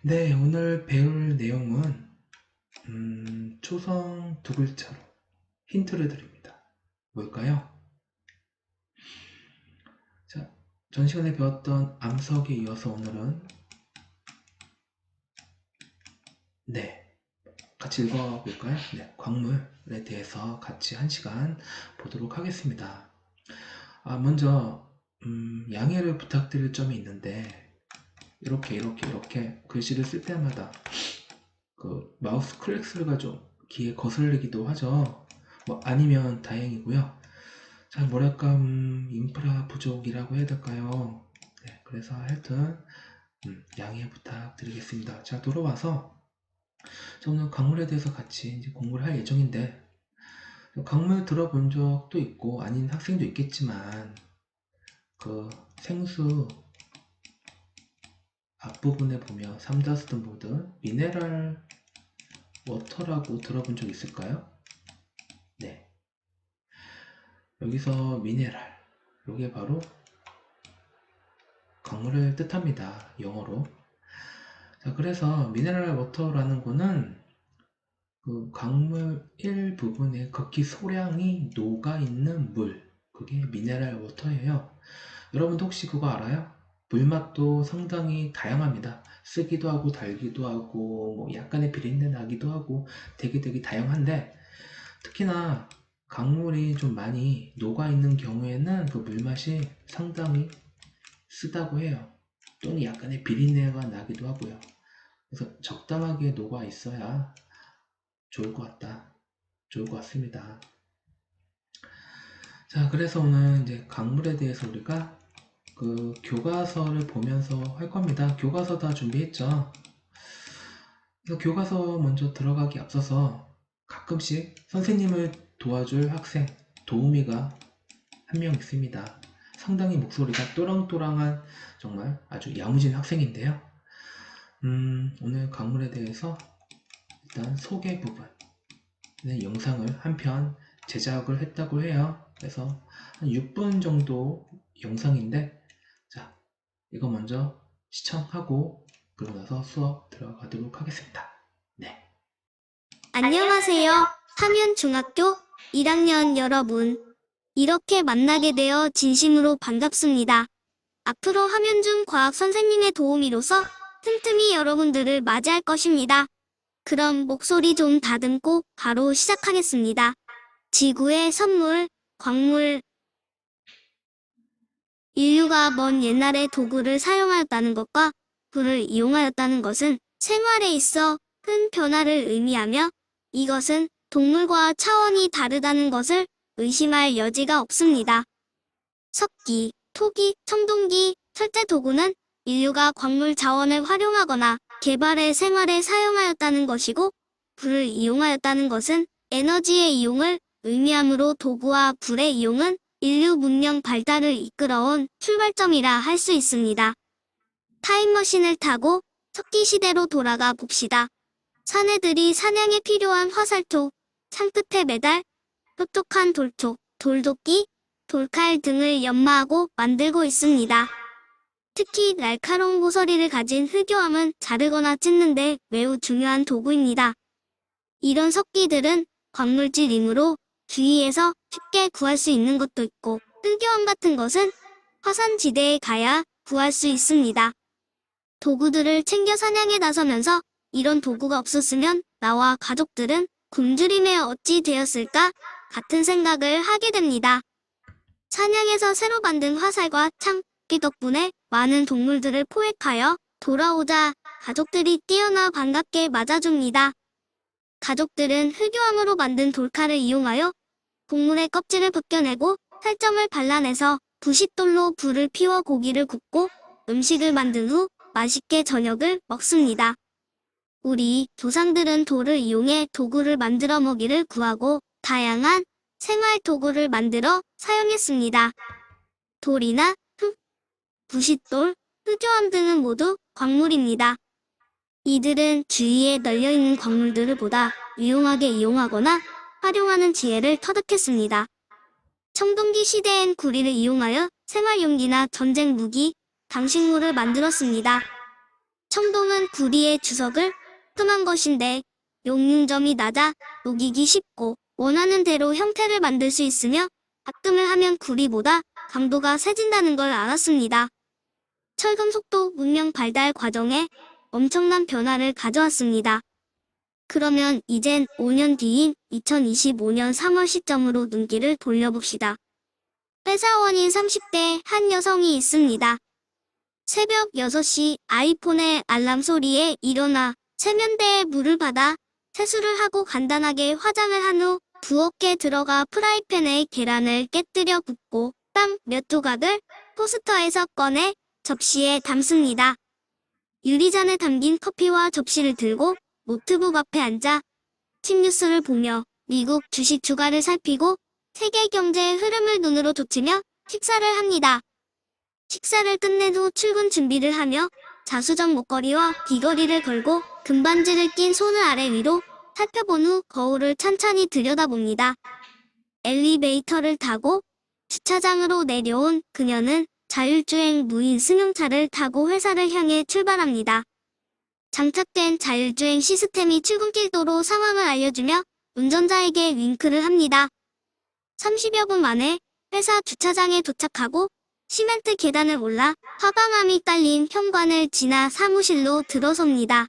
네, 오늘 배울 내용은 초성 두 글자로 힌트를 드립니다. 뭘까요? 자, 전 시간에 배웠던 암석에 이어서 오늘은 같이 읽어볼까요? 광물에 대해서 같이 한 시간 보도록 하겠습니다. 먼저 양해를 부탁드릴 점이 있는데 이렇게 글씨를 쓸 때마다 그 마우스 클릭 소리가 좀 귀에 거슬리기도 하죠. 아니면 다행이고요. 잘 뭐랄까 인프라 부족이라고 해야 될까요? 네, 그래서 하여튼 양해 부탁드리겠습니다. 자, 돌아와서 저는 강물에 대해서 같이 이제 공부를 할 예정인데 강물 들어본 적도 있고 아닌 학생도 있겠지만 그 생수 앞부분에 보면 삼다수든 뭐든 미네랄 워터라고 들어본 적 있을까요? 네, 여기서 미네랄, 이게 바로 강물을 뜻합니다. 영어로. 자, 그래서 미네랄 워터라는 거는 그 강물 일부분에 극히 소량이 녹아있는 물, 그게 미네랄 워터예요. 여러분도 혹시 그거 알아요? 물맛도 상당히 다양합니다. 쓰기도 하고 달기도 하고 뭐 약간의 비린내 나기도 하고 되게 다양한데 특히나 강물이 좀 많이 녹아있는 경우에는 그 물맛이 상당히 쓰다고 해요. 또는 약간의 비린내가 나기도 하고요. 그래서 적당하게 녹아 있어야 좋을 것 같습니다. 자, 그래서 오늘 이제 강물에 대해서 우리가 그 교과서를 보면서 할 겁니다. 교과서 다 준비했죠? 그래서 교과서 먼저 들어가기 앞서서 가끔씩 선생님을 도와줄 학생, 도우미가 한 명 있습니다. 상당히 목소리가 또랑또랑한 정말 아주 야무진 학생인데요. 오늘 강물에 대해서 일단 소개 부분 영상을 한 편 제작을 했다고 해요. 그래서 한 6분 정도 영상인데 자, 이거 먼저 시청하고 그러고 나서 수업 들어가도록 하겠습니다. 네. 안녕하세요. 함윤중학교 1학년 여러분. 이렇게 만나게 되어 진심으로 반갑습니다. 앞으로 함윤중 과학 선생님의 도우미로서 틈틈이 여러분들을 맞이할 것입니다. 그럼 목소리 좀 다듬고 바로 시작하겠습니다. 지구의 선물, 광물. 인류가 먼 옛날에 도구를 사용하였다는 것과 불을 이용하였다는 것은 생활에 있어 큰 변화를 의미하며 이것은 동물과 차원이 다르다는 것을 의심할 여지가 없습니다. 석기, 토기, 청동기, 철제 도구는 인류가 광물 자원을 활용하거나 개발해 생활에 사용하였다는 것이고 불을 이용하였다는 것은 에너지의 이용을 의미하므로 도구와 불의 이용은 인류 문명 발달을 이끌어온 출발점이라 할 수 있습니다. 타임머신을 타고 석기 시대로 돌아가 봅시다. 사내들이 사냥에 필요한 화살촉, 창끝에 매달, 뾰족한 돌촉, 돌도끼, 돌칼 등을 연마하고 만들고 있습니다. 특히 날카로운 고서리를 가진 흑요암은 자르거나 찢는데 매우 중요한 도구입니다. 이런 석기들은 광물질이므로 주위에서 쉽게 구할 수 있는 것도 있고 흑요암 같은 것은 화산지대에 가야 구할 수 있습니다. 도구들을 챙겨 사냥에 나서면서 이런 도구가 없었으면 나와 가족들은 굶주림에 어찌 되었을까 같은 생각을 하게 됩니다. 사냥에서 새로 만든 화살과 창기 덕분에 많은 동물들을 포획하여 돌아오자 가족들이 뛰어나 반갑게 맞아줍니다. 가족들은 흑요암으로 만든 돌칼을 이용하여 동물의 껍질을 벗겨내고 살점을 발라내서 부싯돌로 불을 피워 고기를 굽고 음식을 만든 후 맛있게 저녁을 먹습니다. 우리 조상들은 돌을 이용해 도구를 만들어 먹이를 구하고 다양한 생활 도구를 만들어 사용했습니다. 돌이나 흙, 부싯돌, 흑요암 등은 모두 광물입니다. 이들은 주위에 널려있는 광물들을 보다 유용하게 이용하거나 활용하는 지혜를 터득했습니다. 청동기 시대엔 구리를 이용하여 생활용기나 전쟁 무기, 장식물을 만들었습니다. 청동은 구리의 주석을 뜸한 것인데 용융점이 낮아 녹이기 쉽고 원하는 대로 형태를 만들 수 있으며 가끔을 하면 구리보다 강도가 세진다는 걸 알았습니다. 철금속도 문명 발달 과정에 엄청난 변화를 가져왔습니다. 그러면 이젠 5년 뒤인 2025년 3월 시점으로 눈길을 돌려봅시다. 회사원인 30대 한 여성이 있습니다. 새벽 6시 아이폰의 알람 소리에 일어나 세면대에 물을 받아 세수를 하고 간단하게 화장을 한 후 부엌에 들어가 프라이팬에 계란을 깨뜨려 굽고 빵 몇 조각을 토스터에서 꺼내 접시에 담습니다. 유리잔에 담긴 커피와 접시를 들고 노트북 앞에 앉아 팀 뉴스를 보며 미국 주식 주가를 살피고 세계 경제의 흐름을 눈으로 돋치며 식사를 합니다. 식사를 끝낸 후 출근 준비를 하며 자수정 목걸이와 귀걸이를 걸고 금반지를 낀 손을 아래 위로 살펴본 후 거울을 찬찬히 들여다봅니다. 엘리베이터를 타고 주차장으로 내려온 그녀는 자율주행 무인 승용차를 타고 회사를 향해 출발합니다. 장착된 자율주행 시스템이 출근길 도로 상황을 알려주며 운전자에게 윙크를 합니다. 30여 분 만에 회사 주차장에 도착하고 시멘트 계단을 올라 화방암이 깔린 현관을 지나 사무실로 들어섭니다.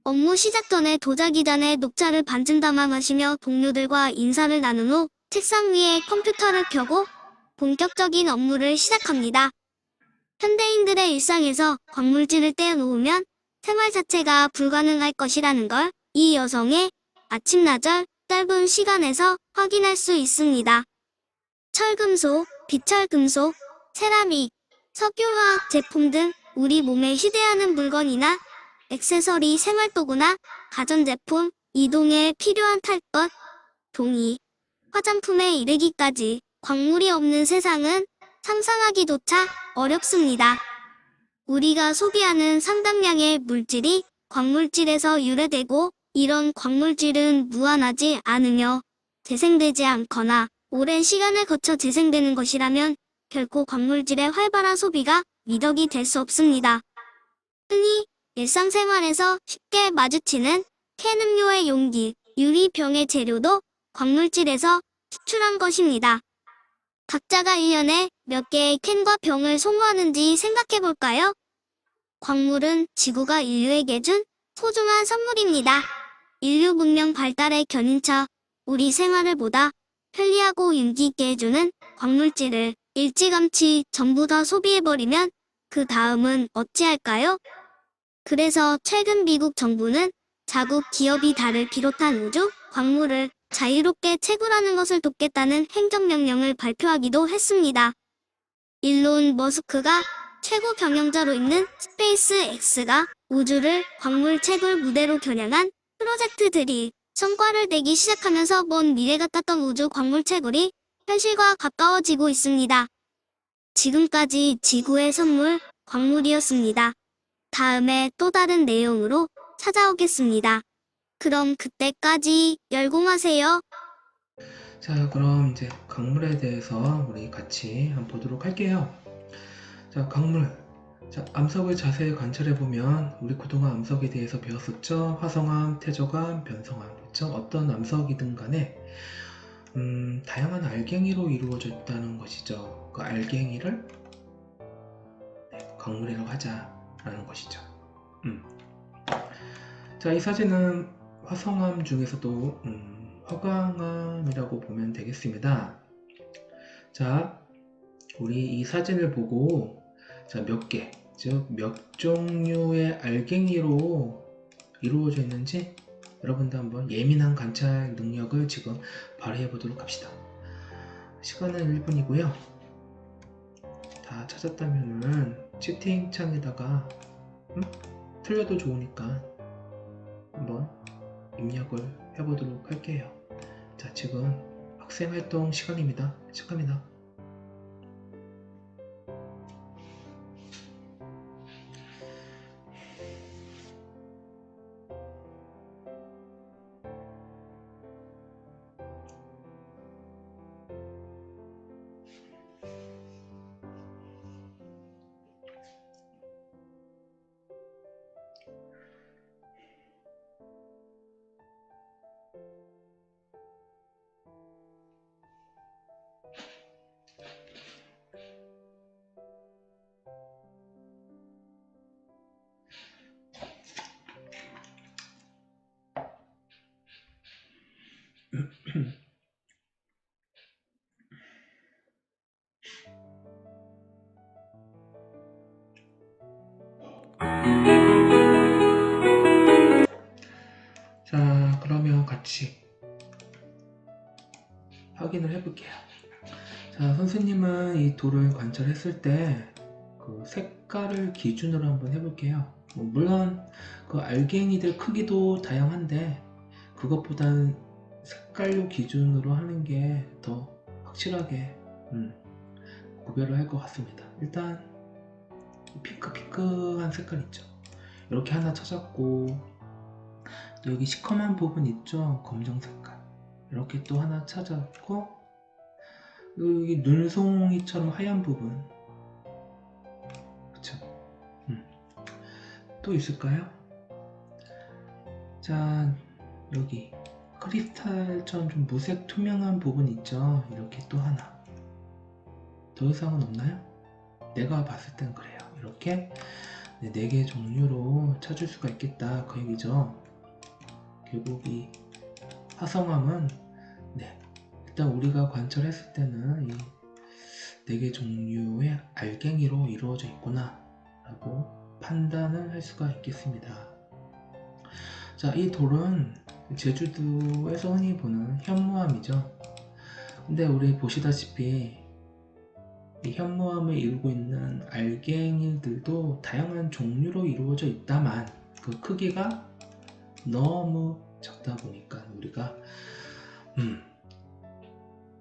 업무 시작 전에 도자기 잔에 녹차를 반쯤 담아 마시며 동료들과 인사를 나눈 후 책상 위에 컴퓨터를 켜고 본격적인 업무를 시작합니다. 현대인들의 일상에서 광물질을 떼어놓으면 생활 자체가 불가능할 것이라는 걸 이 여성의 아침나절 짧은 시간에서 확인할 수 있습니다. 철금속, 비철금속, 세라믹, 석유화학 제품 등 우리 몸에 휴대하는 물건이나 액세서리, 생활도구나 가전제품, 이동에 필요한 탈 것, 종이, 화장품에 이르기까지 광물이 없는 세상은 상상하기조차 어렵습니다. 우리가 소비하는 상당량의 물질이 광물질에서 유래되고 이런 광물질은 무한하지 않으며 재생되지 않거나 오랜 시간을 거쳐 재생되는 것이라면 결코 광물질의 활발한 소비가 미덕이 될 수 없습니다. 흔히 일상생활에서 쉽게 마주치는 캔 음료의 용기, 유리병의 재료도 광물질에서 추출한 것입니다. 각자가 1년에 몇 개의 캔과 병을 소모하는지 생각해볼까요? 광물은 지구가 인류에게 준 소중한 선물입니다. 인류 문명 발달의 견인차, 우리 생활을 보다 편리하고 윤기 있게 해주는 광물질을 일찌감치 전부 다 소비해버리면 그 다음은 어찌할까요? 그래서 최근 미국 정부는 자국 기업이 달을 비롯한 우주, 광물을 자유롭게 채굴하는 것을 돕겠다는 행정명령을 발표하기도 했습니다. 일론 머스크가 최고 경영자로 있는 스페이스X가 우주를 광물 채굴 무대로 겨냥한 프로젝트들이 성과를 내기 시작하면서 먼 미래 같았던 우주 광물 채굴이 현실과 가까워지고 있습니다. 지금까지 지구의 선물, 광물이었습니다. 다음에 또 다른 내용으로 찾아오겠습니다. 그럼 그때까지 열공하세요. 자, 그럼 이제 강물에 대해서 우리 같이 한번 보도록 할게요. 자, 강물. 자, 암석을 자세히 관찰해보면 우리 그동안 암석에 대해서 배웠었죠? 화성암, 태적암, 변성암. 그렇죠? 어떤 암석이든 간에 다양한 알갱이로 이루어져 있다는 것이죠. 그 알갱이를 강물이라고 하자라는 것이죠. 자, 이 사진은 화성암 중에서도 화강암이라고 보면 되겠습니다. 자, 우리 이 사진을 보고 자, 몇 개, 즉 몇 종류의 알갱이로 이루어져 있는지 여러분도 한번 예민한 관찰 능력을 지금 발휘해 보도록 합시다. 시간은 1분이고요. 다 찾았다면은 채팅창에다가 틀려도 좋으니까 한번 입력을 해보도록 할게요. 자, 지금 학생활동 시간입니다. 시작합니다. 자, 그러면 같이 확인을 해볼게요. 자, 선생님은 이 돌을 관찰했을 때 그 색깔을 기준으로 한번 해볼게요. 물론 그 알갱이들 크기도 다양한데 그것보다는 색깔로 기준으로 하는 게 더 확실하게 구별을 할 것 같습니다. 일단 핑크핑크한 색깔 있죠. 이렇게 하나 찾았고, 여기 시커먼 부분 있죠, 검정 색깔. 이렇게 또 하나 찾았고, 여기 눈송이처럼 하얀 부분, 그쵸? 또 있을까요? 자, 여기 크리스탈처럼 좀 무색 투명한 부분 있죠. 이렇게 또 하나. 더 이상은 없나요? 내가 봤을 땐 그래요. 이렇게 4개의 종류로 찾을 수가 있겠다, 그 얘기죠. 결국 이 화성암은 일단 우리가 관찰했을 때는 이 4개 종류의 알갱이로 이루어져 있구나 라고 판단을 할 수가 있겠습니다. 자, 이 돌은 제주도에서 흔히 보는 현무암이죠. 근데 우리 보시다시피 이 현무암을 이루고 있는 알갱이들도 다양한 종류로 이루어져 있다만 그 크기가 너무 작다 보니까 우리가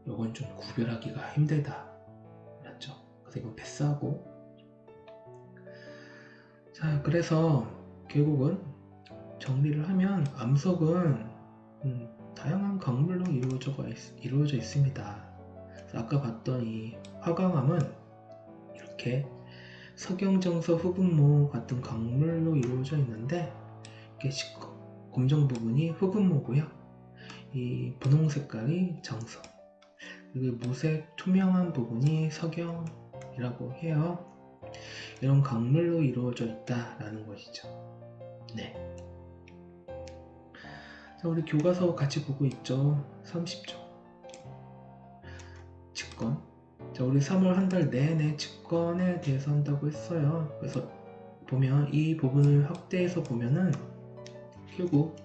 이건 좀 구별하기가 힘들다, 맞죠? 그래서 이건 패스하고, 자, 그래서 결국은 정리를 하면 암석은 다양한 광물로 이루어져 있습니다. 아까 봤던 이 화강암은 이렇게 석영정서 흑음모 같은 광물로 이루어져 있는데, 이게 검정 부분이 흑음모고요, 이 분홍 색깔이 정석, 그리고 무색 투명한 부분이 석영이라고 해요. 이런 광물로 이루어져 있다라는 것이죠. 네. 자, 우리 교과서 같이 보고 있죠. 30쪽. 직권. 자, 우리 3월 한 달 내내 직권에 대해서 한다고 했어요. 그래서 보면 이 부분을 확대해서 보면은 결국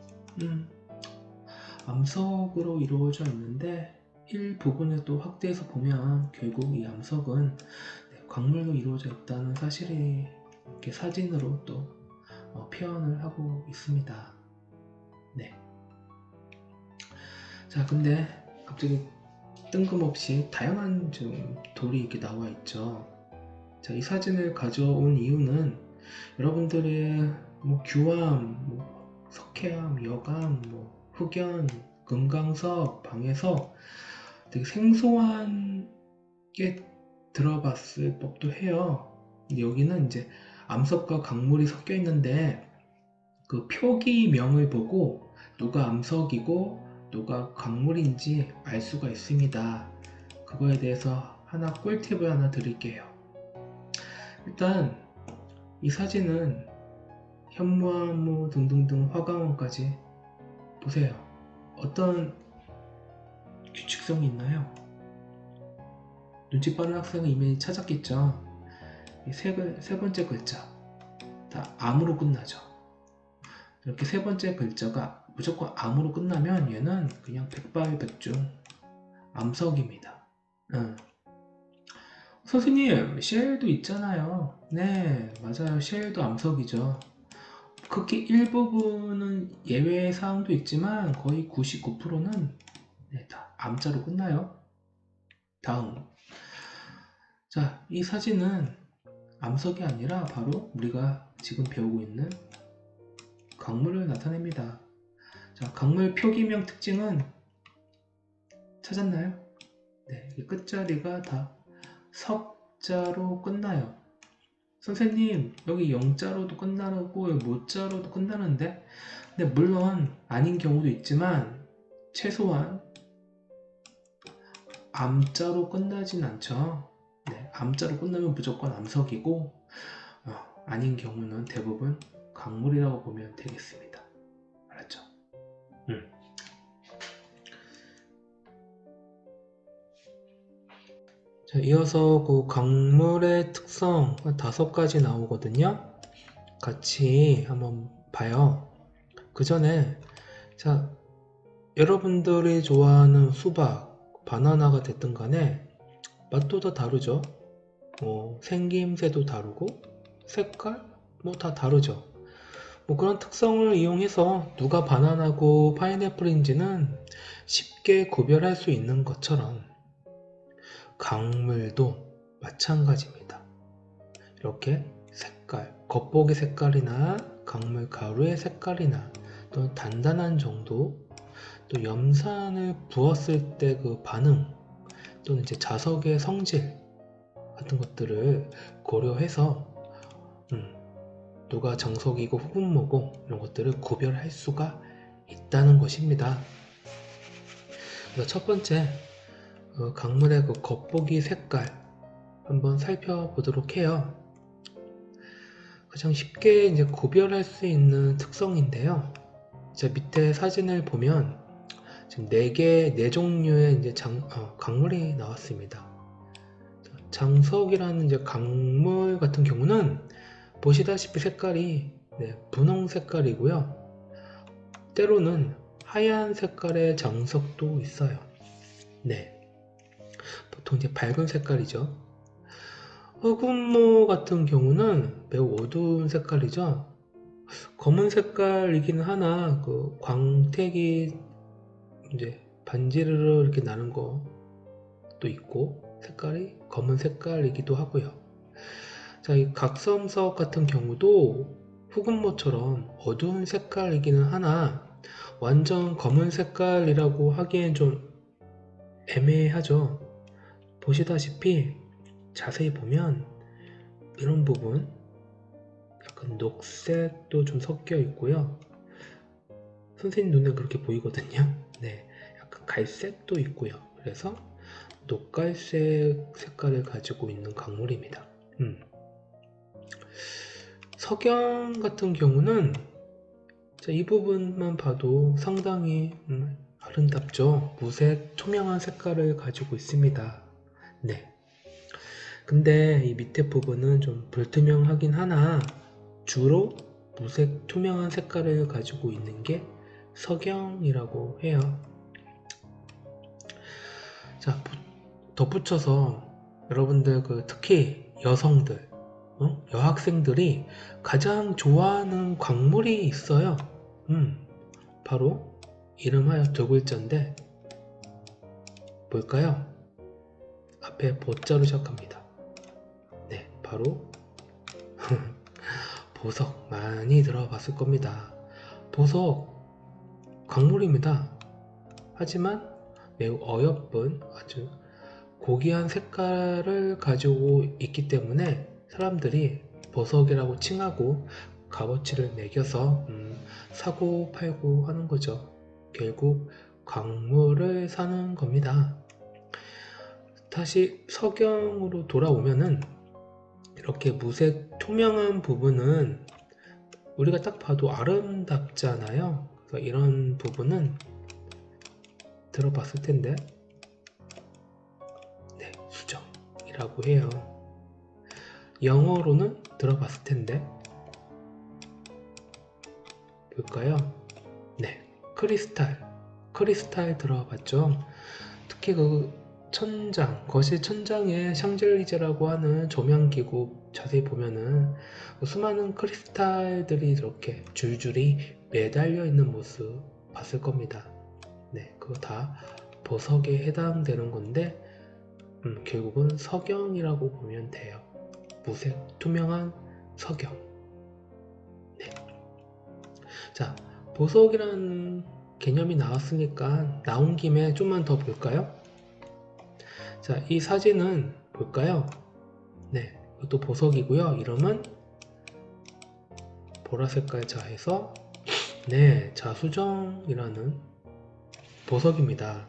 암석으로 이루어져 있는데, 일부분을 또 확대해서 보면 결국 이 암석은 광물로 이루어져 있다는 사실이 이렇게 사진으로 또 표현을 하고 있습니다. 네. 자, 근데 갑자기 뜬금없이 다양한 좀 돌이 이렇게 나와 있죠. 자, 이 사진을 가져온 이유는 여러분들의 규암, 석회암, 여암, 흑연, 금강석, 방해석 되게 생소한 게 들어봤을 법도 해요. 근데 여기는 이제 암석과 광물이 섞여 있는데 그 표기명을 보고 누가 암석이고 누가 광물인지 알 수가 있습니다. 그거에 대해서 하나 꿀팁을 하나 드릴게요. 일단 이 사진은 현무암 등등등 화강암까지 보세요. 어떤 규칙성이 있나요? 눈치 빠른 학생은 이미 찾았겠죠. 이 세 번째 글자 다 암으로 끝나죠. 이렇게 세 번째 글자가 무조건 암으로 끝나면 얘는 그냥 백발백중 암석입니다. 선생님, 쉘도 있잖아요. 네, 맞아요. 쉘도 암석이죠. 극히 일부분은 예외 사항도 있지만 거의 99%는 다 암자로 끝나요. 다음. 자, 이 사진은 암석이 아니라 바로 우리가 지금 배우고 있는 광물을 나타냅니다. 자, 광물 표기명 특징은 찾았나요? 네, 이 끝자리가 다 석자로 끝나요. 선생님, 여기 영자로도 끝나고 모자로도 끝나는데, 근데 물론 아닌 경우도 있지만 최소한 암자로 끝나진 않죠. 네, 암자로 끝나면 무조건 암석이고 아닌 경우는 대부분 강물이라고 보면 되겠습니다. 알았죠? 자, 이어서 그 강물의 특성 5가지 나오거든요. 같이 한번 봐요. 그 전에 자, 여러분들이 좋아하는 수박, 바나나가 됐든 간에 맛도 다 다르죠. 생김새도 다르고 색깔 뭐 다 다르죠. 뭐 그런 특성을 이용해서 누가 바나나고 파인애플인지는 쉽게 구별할 수 있는 것처럼 강물도 마찬가지입니다. 이렇게 색깔, 겉보기 색깔이나 강물 가루의 색깔이나 또 단단한 정도, 또 염산을 부었을 때 그 반응, 또는 이제 자석의 성질 같은 것들을 고려해서 누가 정석이고 흑운모고 이런 것들을 구별할 수가 있다는 것입니다. 그래서 첫 번째 강물의 그 겉보기 색깔 한번 살펴보도록 해요. 가장 쉽게 이제 구별할 수 있는 특성인데요. 자, 밑에 사진을 보면 지금 4종류의 이제 강물이 나왔습니다. 장석이라는 이제 강물 같은 경우는 보시다시피 색깔이 분홍 색깔이고요. 때로는 하얀 색깔의 장석도 있어요. 네, 보통 이제 밝은 색깔이죠. 흑운모 같은 경우는 매우 어두운 색깔이죠. 검은 색깔이긴 하나 그 광택이 이제 반지르르 이렇게 나는 것도 있고 색깔이 검은 색깔이기도 하고요. 자, 이 각섬석 같은 경우도 흑운모처럼 어두운 색깔이기는 하나 완전 검은 색깔이라고 하기엔 좀 애매하죠. 보시다시피 자세히 보면 이런 부분 약간 녹색도 좀 섞여 있고요. 선생님 눈에 그렇게 보이거든요. 네, 약간 갈색도 있고요. 그래서 녹갈색 색깔을 가지고 있는 강물입니다. 석영 같은 경우는 자, 이 부분만 봐도 상당히 아름답죠. 무색 투명한 색깔을 가지고 있습니다. 네. 근데 이 밑에 부분은 좀 불투명하긴 하나 주로 무색 투명한 색깔을 가지고 있는 게 석영이라고 해요. 자, 덧붙여서 여러분들 특히 여성들, 여학생들이 가장 좋아하는 광물이 있어요. 바로 이름하여 2글자인데 뭘까요? 앞에 보자로 시작합니다. 네, 바로 보석. 많이 들어봤을 겁니다. 보석 광물입니다. 하지만 매우 어여쁜 아주 고귀한 색깔을 가지고 있기 때문에 사람들이 보석이라고 칭하고 값어치를 매겨서 사고 팔고 하는 거죠. 결국 광물을 사는 겁니다. 다시 석영으로 돌아오면은 이렇게 무색 투명한 부분은 우리가 딱 봐도 아름답잖아요. 그래서 이런 부분은 들어봤을 텐데 네, 수정이라고 해요. 영어로는 들어봤을 텐데 볼까요? 네, 크리스탈 들어봤죠? 특히 천장, 거실 천장에 샹젤리제라고 하는 조명기구 자세히 보면은 수많은 크리스탈들이 이렇게 줄줄이 매달려 있는 모습 봤을 겁니다. 네, 그거 다 보석에 해당되는 건데 결국은 석영이라고 보면 돼요. 무색 투명한 석영. 네. 자, 보석이라는 개념이 나왔으니까 나온 김에 좀만 더 볼까요? 자, 이 사진은 볼까요? 네, 이것도 보석이고요. 이름은 보라색깔 자해서 네, 자수정이라는 보석입니다.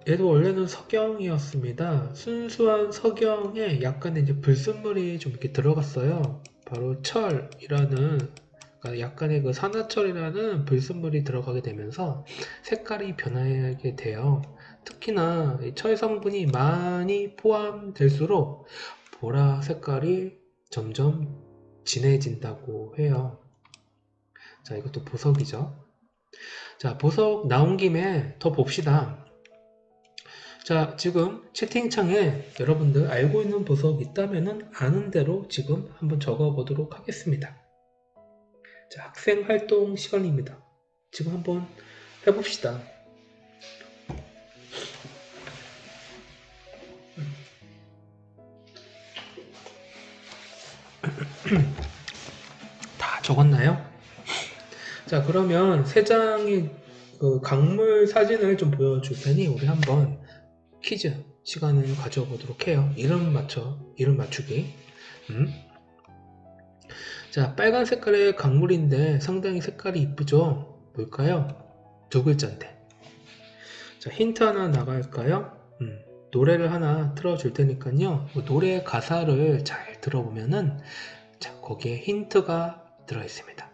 얘도 원래는 석영이었습니다. 순수한 석영에 약간의 이제 불순물이 좀 이렇게 들어갔어요. 바로 철이라는, 그러니까 약간의 그 산화철이라는 불순물이 들어가게 되면서 색깔이 변하게 돼요. 특히나 이 철 성분이 많이 포함될수록 보라 색깔이 점점 진해진다고 해요. 자, 이것도 보석이죠. 자, 보석 나온 김에 더 봅시다. 자, 지금 채팅창에 여러분들 알고 있는 보석 있다면은 아는 대로 지금 한번 적어 보도록 하겠습니다. 자, 학생 활동 시간입니다. 지금 한번 해봅시다. 다 적었나요? 자, 그러면 세 장의 그 강물 사진을 좀 보여줄 테니 우리 한번 퀴즈 시간을 가져보도록 해요. 이름 맞추기. 자, 빨간 색깔의 강물인데 상당히 색깔이 이쁘죠? 뭘까요? 두 글자인데. 자, 힌트 하나 나갈까요? 노래를 하나 틀어줄 테니까요. 그 노래 가사를 잘 들어보면은, 자, 거기에 힌트가 들어있습니다.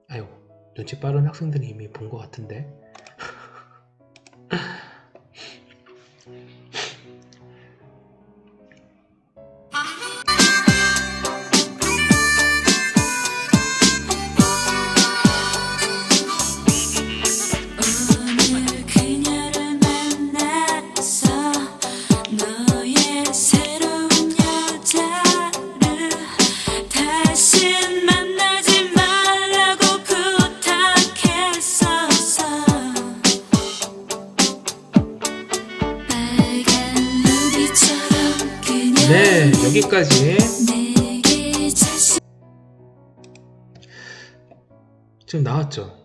아이고, 눈치 빠른 학생들이 이미 본 것 같은데. 오늘 그녀를 만났어 너의 새로운 여자를 다신 만나지 말라고 부탁했었어 빨간 루비처럼 그녀 네, 여기까지. 내게 자신 지금 나왔죠?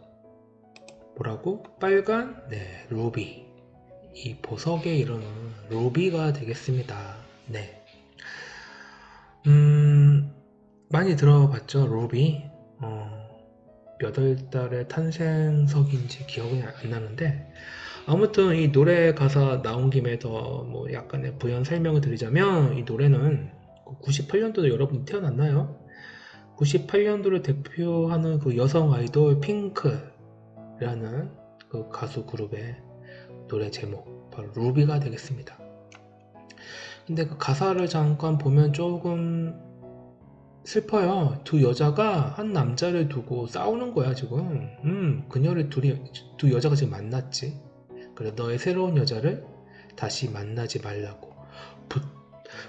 뭐라고? 빨간? 네, 루비. 이 보석의 이름은 루비가 되겠습니다. 네. 많이 들어봤죠, 루비? 몇 월 달에 탄생석인지 기억이 안 나는데, 아무튼 이 노래 가사 나온 김에 더 뭐 약간의 부연 설명을 드리자면, 이 노래는 98년도에 여러분 태어났나요? 98년도를 대표하는 그 여성 아이돌 핑크라는 그 가수 그룹의 노래 제목, 바로 루비가 되겠습니다. 근데 그 가사를 잠깐 보면 조금 슬퍼요. 두 여자가 한 남자를 두고 싸우는 거야, 지금. 그녀를 두 여자가 지금 만났지. 그래, 너의 새로운 여자를 다시 만나지 말라고.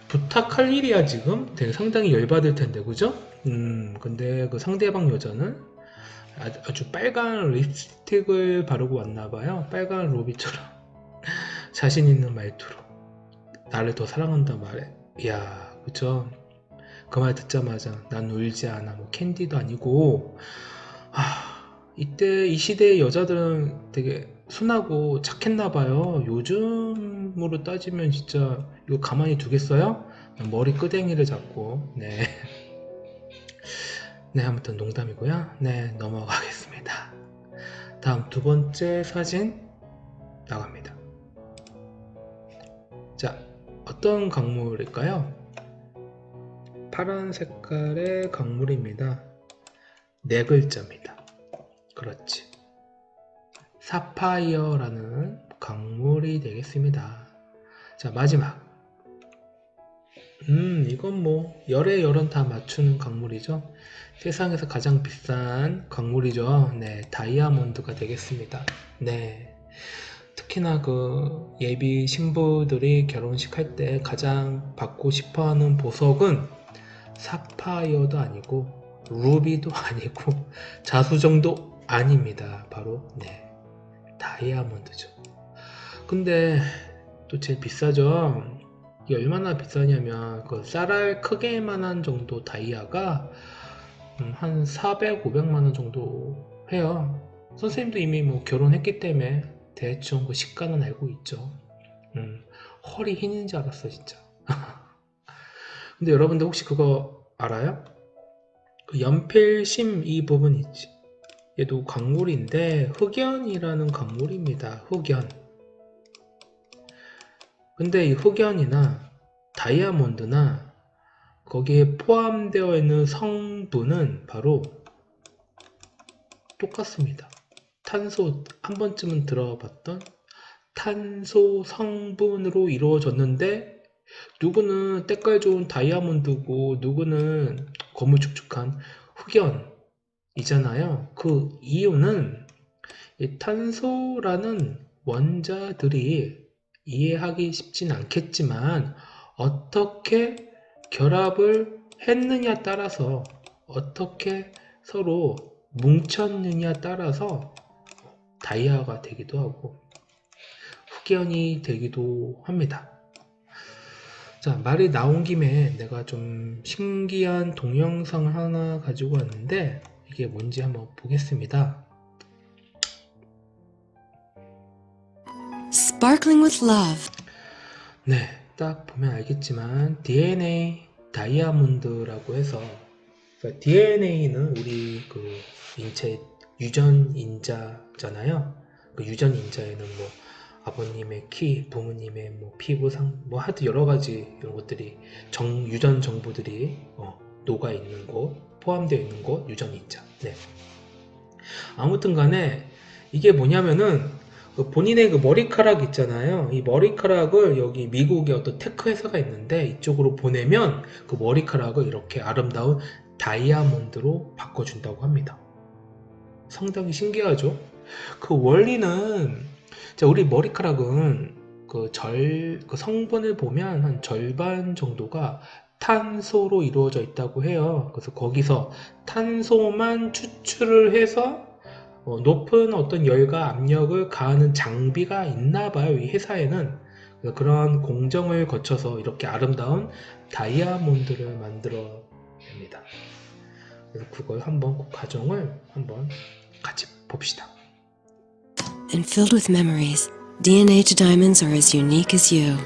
부탁할 일이야, 지금? 되게 상당히 열받을 텐데, 그죠? 근데 그 상대방 여자는 아주 빨간 립스틱을 바르고 왔나봐요. 빨간 로비처럼. 자신 있는 말투로. 나를 더 사랑한다 말해. 이야, 그쵸? 그 말 듣자마자 난 울지 않아. 뭐 캔디도 아니고. 이때 이 시대의 여자들은 되게 순하고 착했나봐요. 요즘으로 따지면 진짜 이거 가만히 두겠어요? 머리 끄댕이를 잡고. 네. 네, 아무튼 농담이고요. 네, 넘어가겠습니다. 다음 두 번째 사진 나갑니다. 자, 어떤 강물일까요? 파란 색깔의 강물입니다. 네 글자입니다. 그렇지. 사파이어라는 강물이 되겠습니다. 자, 마지막. 이건 뭐 열에 열은 다 맞추는 강물이죠. 세상에서 가장 비싼 강물이죠. 네, 다이아몬드가 되겠습니다. 네. 특히나 그 예비 신부들이 결혼식 할 때 가장 받고 싶어 하는 보석은 사파이어도 아니고 루비도 아니고 자수정도 아닙니다. 바로 네, 다이아몬드죠. 근데 또 제일 비싸죠. 이게 얼마나 비싸냐면 그 쌀알 크기만한 정도 다이아가 한 400, 500만원 정도 해요. 선생님도 이미 뭐 결혼했기 때문에 대충 그 시가는 알고 있죠. 헐이 흰인 줄 알았어 진짜. 근데 여러분들 혹시 그거 알아요? 그 연필심 이 부분 있지. 얘도 광물인데 흑연이라는 광물입니다. 흑연. 근데 이 흑연이나 다이아몬드나 거기에 포함되어 있는 성분은 바로 똑같습니다. 탄소, 한 번쯤은 들어봤던 탄소 성분으로 이루어졌는데 누구는 때깔 좋은 다이아몬드고 누구는 거무축축한 흑연이잖아요. 그 이유는 이 탄소라는 원자들이 이해하기 쉽진 않겠지만 어떻게 결합을 했느냐 따라서 어떻게 서로 뭉쳤느냐 따라서 다이아가 되기도 하고 흑연이 되기도 합니다. 자, 말이 나온 김에 내가 좀 신기한 동영상을 하나 가지고 왔는데 이게 뭔지 한번 보겠습니다. Sparkling with love. 네, 딱 보면 알겠지만 DNA 다이아몬드라고 해서 그러니까 DNA는 우리 그 인체 유전인자잖아요. 그 유전인자에는 뭐 아버님의 키, 부모님의 뭐 피부상, 뭐 하여튼 여러 가지 이런 것들이 유전 정보들이 녹아 있는 곳, 포함되어 있는 곳 유전인자. 네. 아무튼 간에 이게 뭐냐면은 그 본인의 그 머리카락 있잖아요. 이 머리카락을 여기 미국의 어떤 테크 회사가 있는데 이쪽으로 보내면 그 머리카락을 이렇게 아름다운 다이아몬드로 바꿔준다고 합니다. 상당히 신기하죠? 그 원리는 자, 우리 머리카락은 그 성분을 보면 한 절반 정도가 탄소로 이루어져 있다고 해요. 그래서 거기서 탄소만 추출을 해서 높은 어떤 열과 압력을 가하는 장비가 있나 봐요. 이 회사에는. 그래서 그런 공정을 거쳐서 이렇게 아름다운 다이아몬드를 만들어 냅니다. 그래서 그걸 한번 그 과정을 한번 같이 봅시다. And filled with memories, DNA to diamonds are as unique as you.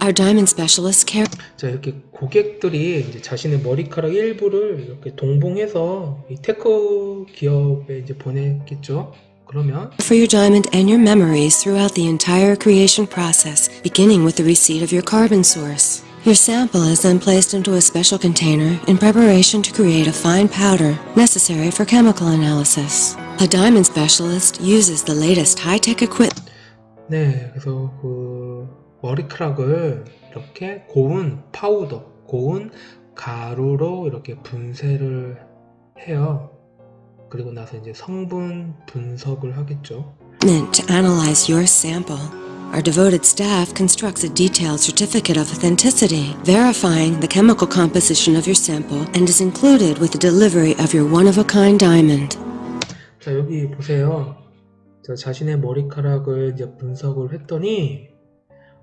Our diamond specialists care. 자, 이렇게 고객들이 이제 자신의 머리카락 일부를 이렇게 동봉해서 이 테크 기업에 이제 보냈겠죠. 그러면 For your diamond and your memories throughout the entire creation process, beginning with the receipt of your carbon source. Your sample is then placed into a special container in preparation to create a fine powder necessary for chemical analysis. A diamond specialist uses the latest high-tech equipment. 네, 그래서 그 머리카락을 이렇게 고운 파우더, 고운 가루로 이렇게 분쇄를 해요. 그리고 나서 이제 성분 분석을 하겠죠. To analyze your sample. Our devoted staff constructs a detailed certificate of authenticity, verifying the chemical composition of your sample and is included with the delivery of your one-of-a-kind diamond. 자, 여기 보세요. 자, 자신의 머리카락을 이제 분석을 했더니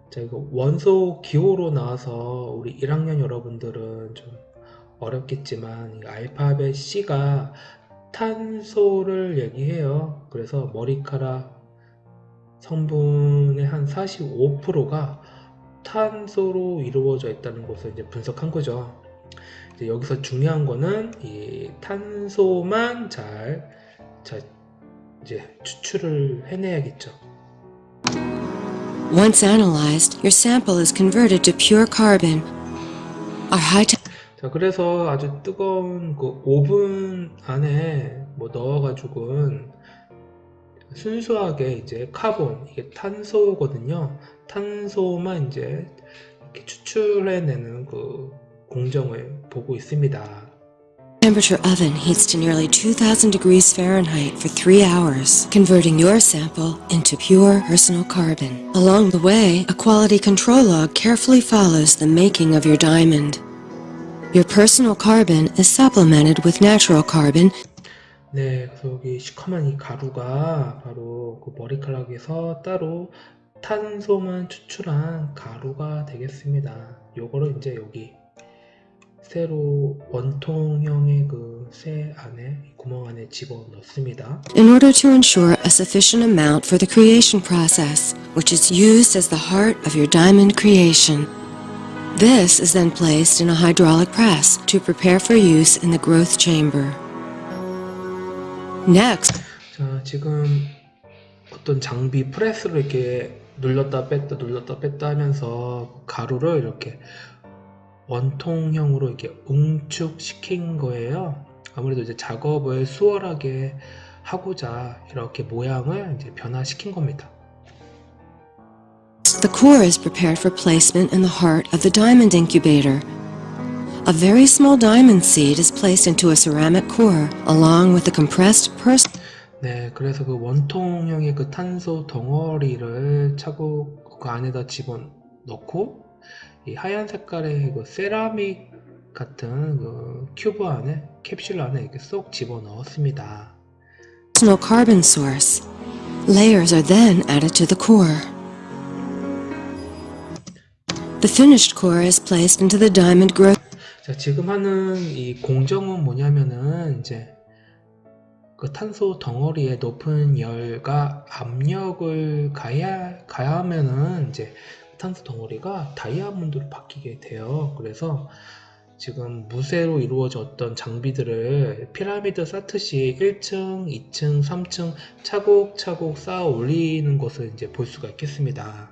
자, 이거 원소 기호로 나와서 우리 1학년 여러분들은 좀 어렵겠지만 이 알파벳 C가 탄소를 얘기해요. 그래서 머리카락 성분의 한 45%가 탄소로 이루어져 있다는 것을 이제 분석한 거죠. 이제 여기서 중요한 거는 이 탄소만 잘 이제 추출을 해내야겠죠. Once analyzed, your sample is converted to pure carbon. Our high-tech 자, 그래서 아주 뜨거운 그 오븐 안에 뭐 넣어가지고 순수하게 이제 카본, 이게 탄소거든요. 탄소만 이제 이렇게 추출해내는 그 공정을 보고 있습니다. temperature oven heats to nearly 2,000 degrees Fahrenheit for 3 hours, converting your sample into pure personal carbon. Along the way, a quality control log carefully follows the making of your diamond. Your personal carbon is supplemented with natural carbon. 네, 그래서 여기 시커먼 이 가루가 바로 그 머리카락에서 따로 탄소만 추출한 가루가 되겠습니다. 요거를 이제 여기 새로 원통형의 그 쇠 안에 구멍 안에 집어 넣습니다. In order to ensure a sufficient amount for the creation process, which is used as the heart of your diamond creation. This is then placed in a hydraulic press to prepare for use in the growth chamber. Next, 자, 지금 어떤 장비 프레스로 이렇게 눌렀다 뺐다 하면서 가루를 이렇게 원통형으로 이렇게 응축시킨 거예요. 아무래도 이제 작업을 수월하게 하고자 이렇게 모양을 이제 변화시킨 겁니다. the core is prepared for placement in the heart of the diamond incubator. A very small diamond seed is placed into a ceramic core along with the compressed 네, 그래서 그 원통형의 그 탄소 덩어리를 차고 그 안에다 집어넣고 이 하얀 색깔의 그 세라믹 같은 그 큐브 안에 캡슐 안에 이렇게 쏙 집어넣었습니다. personal carbon source. Layers are then added to the core. The finished core is placed into the diamond growth. 자, 지금 하는 이 공정은 뭐냐면은 이제 그 탄소 덩어리에 높은 열과 압력을 가하면은 이제 탄소 덩어리가 다이아몬드로 바뀌게 돼요. 그래서 지금 무쇠로 이루어졌던 장비들을 피라미드 쌓듯이 1층, 2층, 3층 차곡차곡 쌓아 올리는 것을 이제 볼 수가 있겠습니다.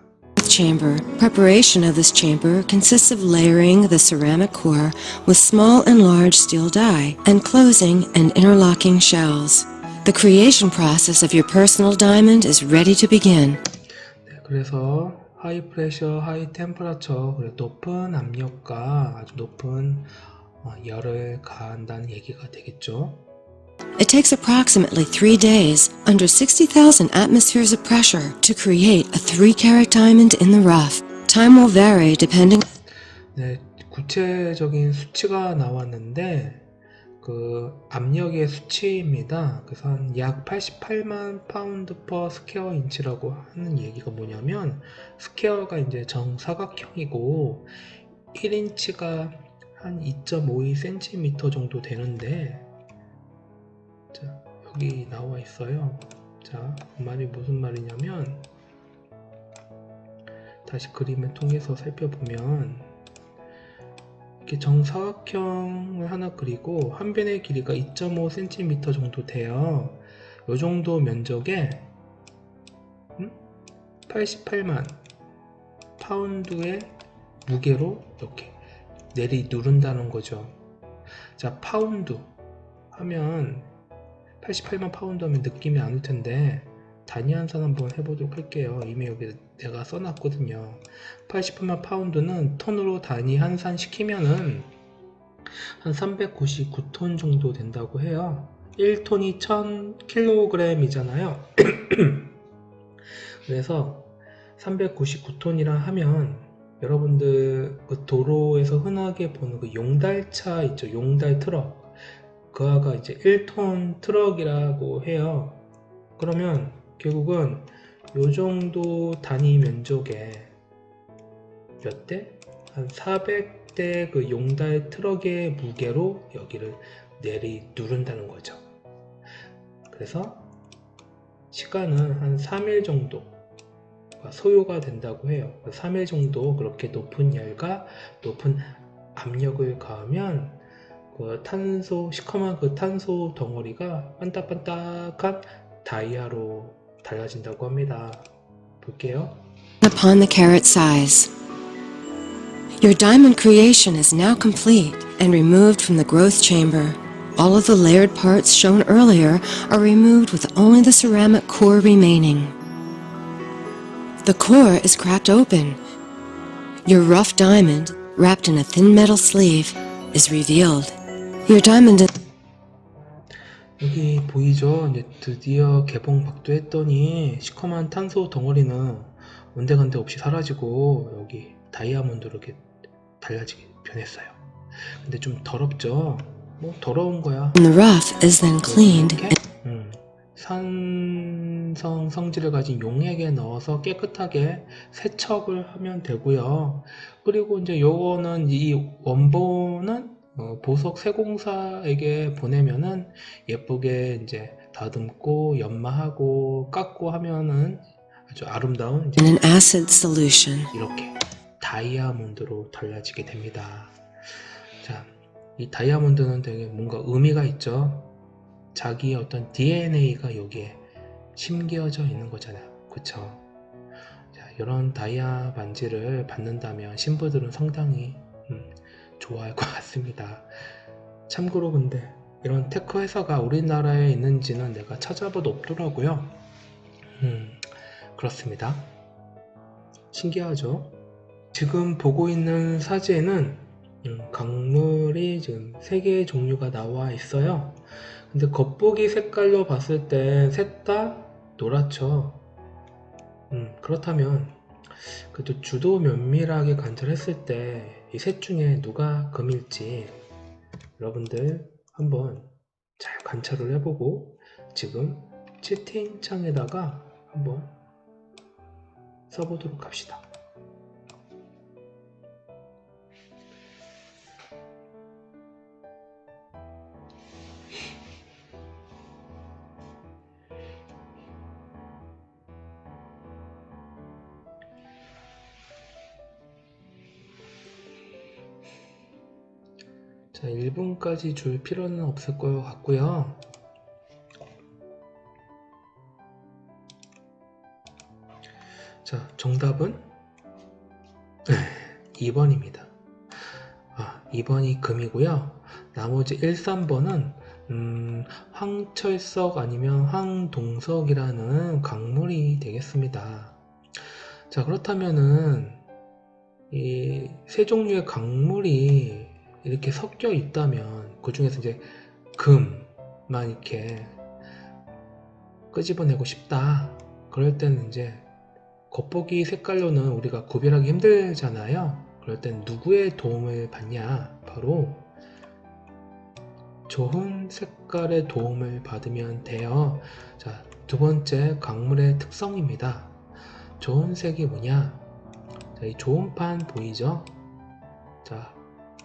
Chamber. Preparation of this chamber consists of layering the ceramic core with small and large steel die and closing and interlocking shells. The creation process of your personal diamond is ready to begin. 네, 그래서 하이 프레셔, 하이 템퍼러처, 높은 압력과 아주 높은 열을 가한다는 얘기가 되겠죠. It takes approximately 3 days under 60,000 atmospheres of pressure to create a 3-carat diamond in the rough. Time will vary depending. 네, 구체적인 수치가 나왔는데 그 압력의 수치입니다. 그래서 한 약 88만 파운드 퍼 스퀘어 인치라고 하는 얘기가 뭐냐면 스퀘어가 이제 정사각형이고 1인치가 한 2.52cm 정도 되는데 자, 여기 나와 있어요. 자, 그 말이 무슨 말이냐면 다시 그림을 통해서 살펴보면 이렇게 정사각형을 하나 그리고 한 변의 길이가 2.5cm 정도 돼요. 이 정도 면적에 88만 파운드의 무게로 이렇게 내리 누른다는 거죠. 자, 파운드 하면 88만 파운드 하면 느낌이 안 올 텐데 단위 환산 한번 해보도록 할게요. 이미 여기 내가 써놨거든요. 88만 파운드는 톤으로 단위 환산 시키면은 한 399톤 정도 된다고 해요. 1톤이 1000kg이잖아요. 그래서 399톤이라 하면 여러분들 그 도로에서 흔하게 보는 그 용달차 있죠. 용달 트럭. 그거가 이제 1톤 트럭이라고 해요. 그러면 결국은 요 정도 단위 면적에 몇 대? 한 400대 그 용달 트럭의 무게로 여기를 내리 누른다는 거죠. 그래서 시간은 한 3일 정도 소요가 된다고 해요. 3일 정도 그렇게 높은 열과 높은 압력을 가하면 그 시커먼 그 탄소 덩어리가 반딱반딱한 다이아로 달라진다고 합니다. 볼게요. Upon the carat size. Your diamond creation is now complete and removed from the growth chamber. All of the layered parts shown earlier are removed with only the ceramic core remaining. The core is cracked open. Your rough diamond, wrapped in a thin metal sleeve, is revealed. Your diamond is 여기 보이죠? 이제 드디어 개봉박도 했더니 시커먼 탄소 덩어리는 온데간데 없이 사라지고 여기 다이아몬드로 이렇게 달라지게 변했어요. 근데 좀 더럽죠? 뭐 더러운 거야. the rough is then cleaned. 이렇게, 산성 성질을 가진 용액에 넣어서 깨끗하게 세척을 하면 되고요. 그리고 이제 요거는 이 원본은 보석 세공사에게 보내면은 예쁘게 이제 다듬고 연마하고 깎고 하면은 아주 아름다운 이제 In an acid solution. 이렇게 다이아몬드로 달라지게 됩니다. 자, 이 다이아몬드는 되게 뭔가 의미가 있죠. 자기의 어떤 DNA가 여기에 심겨져 있는 거잖아요. 그쵸? 자, 이런 다이아 반지를 받는다면 신부들은 상당히 좋아할 것 같습니다. 참고로 근데 이런 테크 회사가 우리나라에 있는지는 내가 찾아봐도 없더라고요. 그렇습니다. 신기하죠? 지금 보고 있는 사진은 강물이 지금 3개의 종류가 나와 있어요. 근데 겉보기 색깔로 봤을 때 셋 다 노랗죠. 그렇다면 그래도 주도 면밀하게 관찰했을 때 이 셋 중에 누가 금일지 여러분들 한번 잘 관찰을 해보고 지금 채팅창에다가 한번 써보도록 합시다. 자, 1분까지 줄 필요는 없을 것 같고요. 자, 정답은 2번입니다. 2번이 금이고요. 나머지 1, 3번은 황철석 아니면 황동석이라는 강물이 되겠습니다. 자, 그렇다면은 이 세 종류의 강물이 이렇게 섞여 있다면 그 중에서 이제 금만 이렇게 끄집어내고 싶다. 그럴 때는 이제 겉보기 색깔로는 우리가 구별하기 힘들잖아요. 그럴 땐 누구의 도움을 받냐? 바로 좋은 색깔의 도움을 받으면 돼요. 자, 두 번째 강물의 특성입니다. 좋은 색이 뭐냐? 자, 이 좋은 판 보이죠? 자,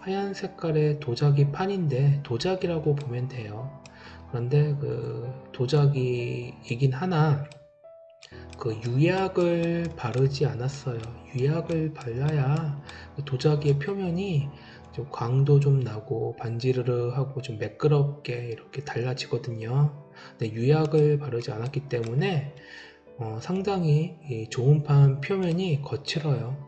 하얀 색깔의 도자기 판인데 도자기라고 보면 돼요. 그런데 그 도자기이긴 하나 그 유약을 바르지 않았어요. 유약을 발라야 그 도자기의 표면이 좀 광도 좀 나고 반지르르 하고 좀 매끄럽게 이렇게 달라지거든요. 근데 유약을 바르지 않았기 때문에 상당히 이 좋은 판 표면이 거칠어요.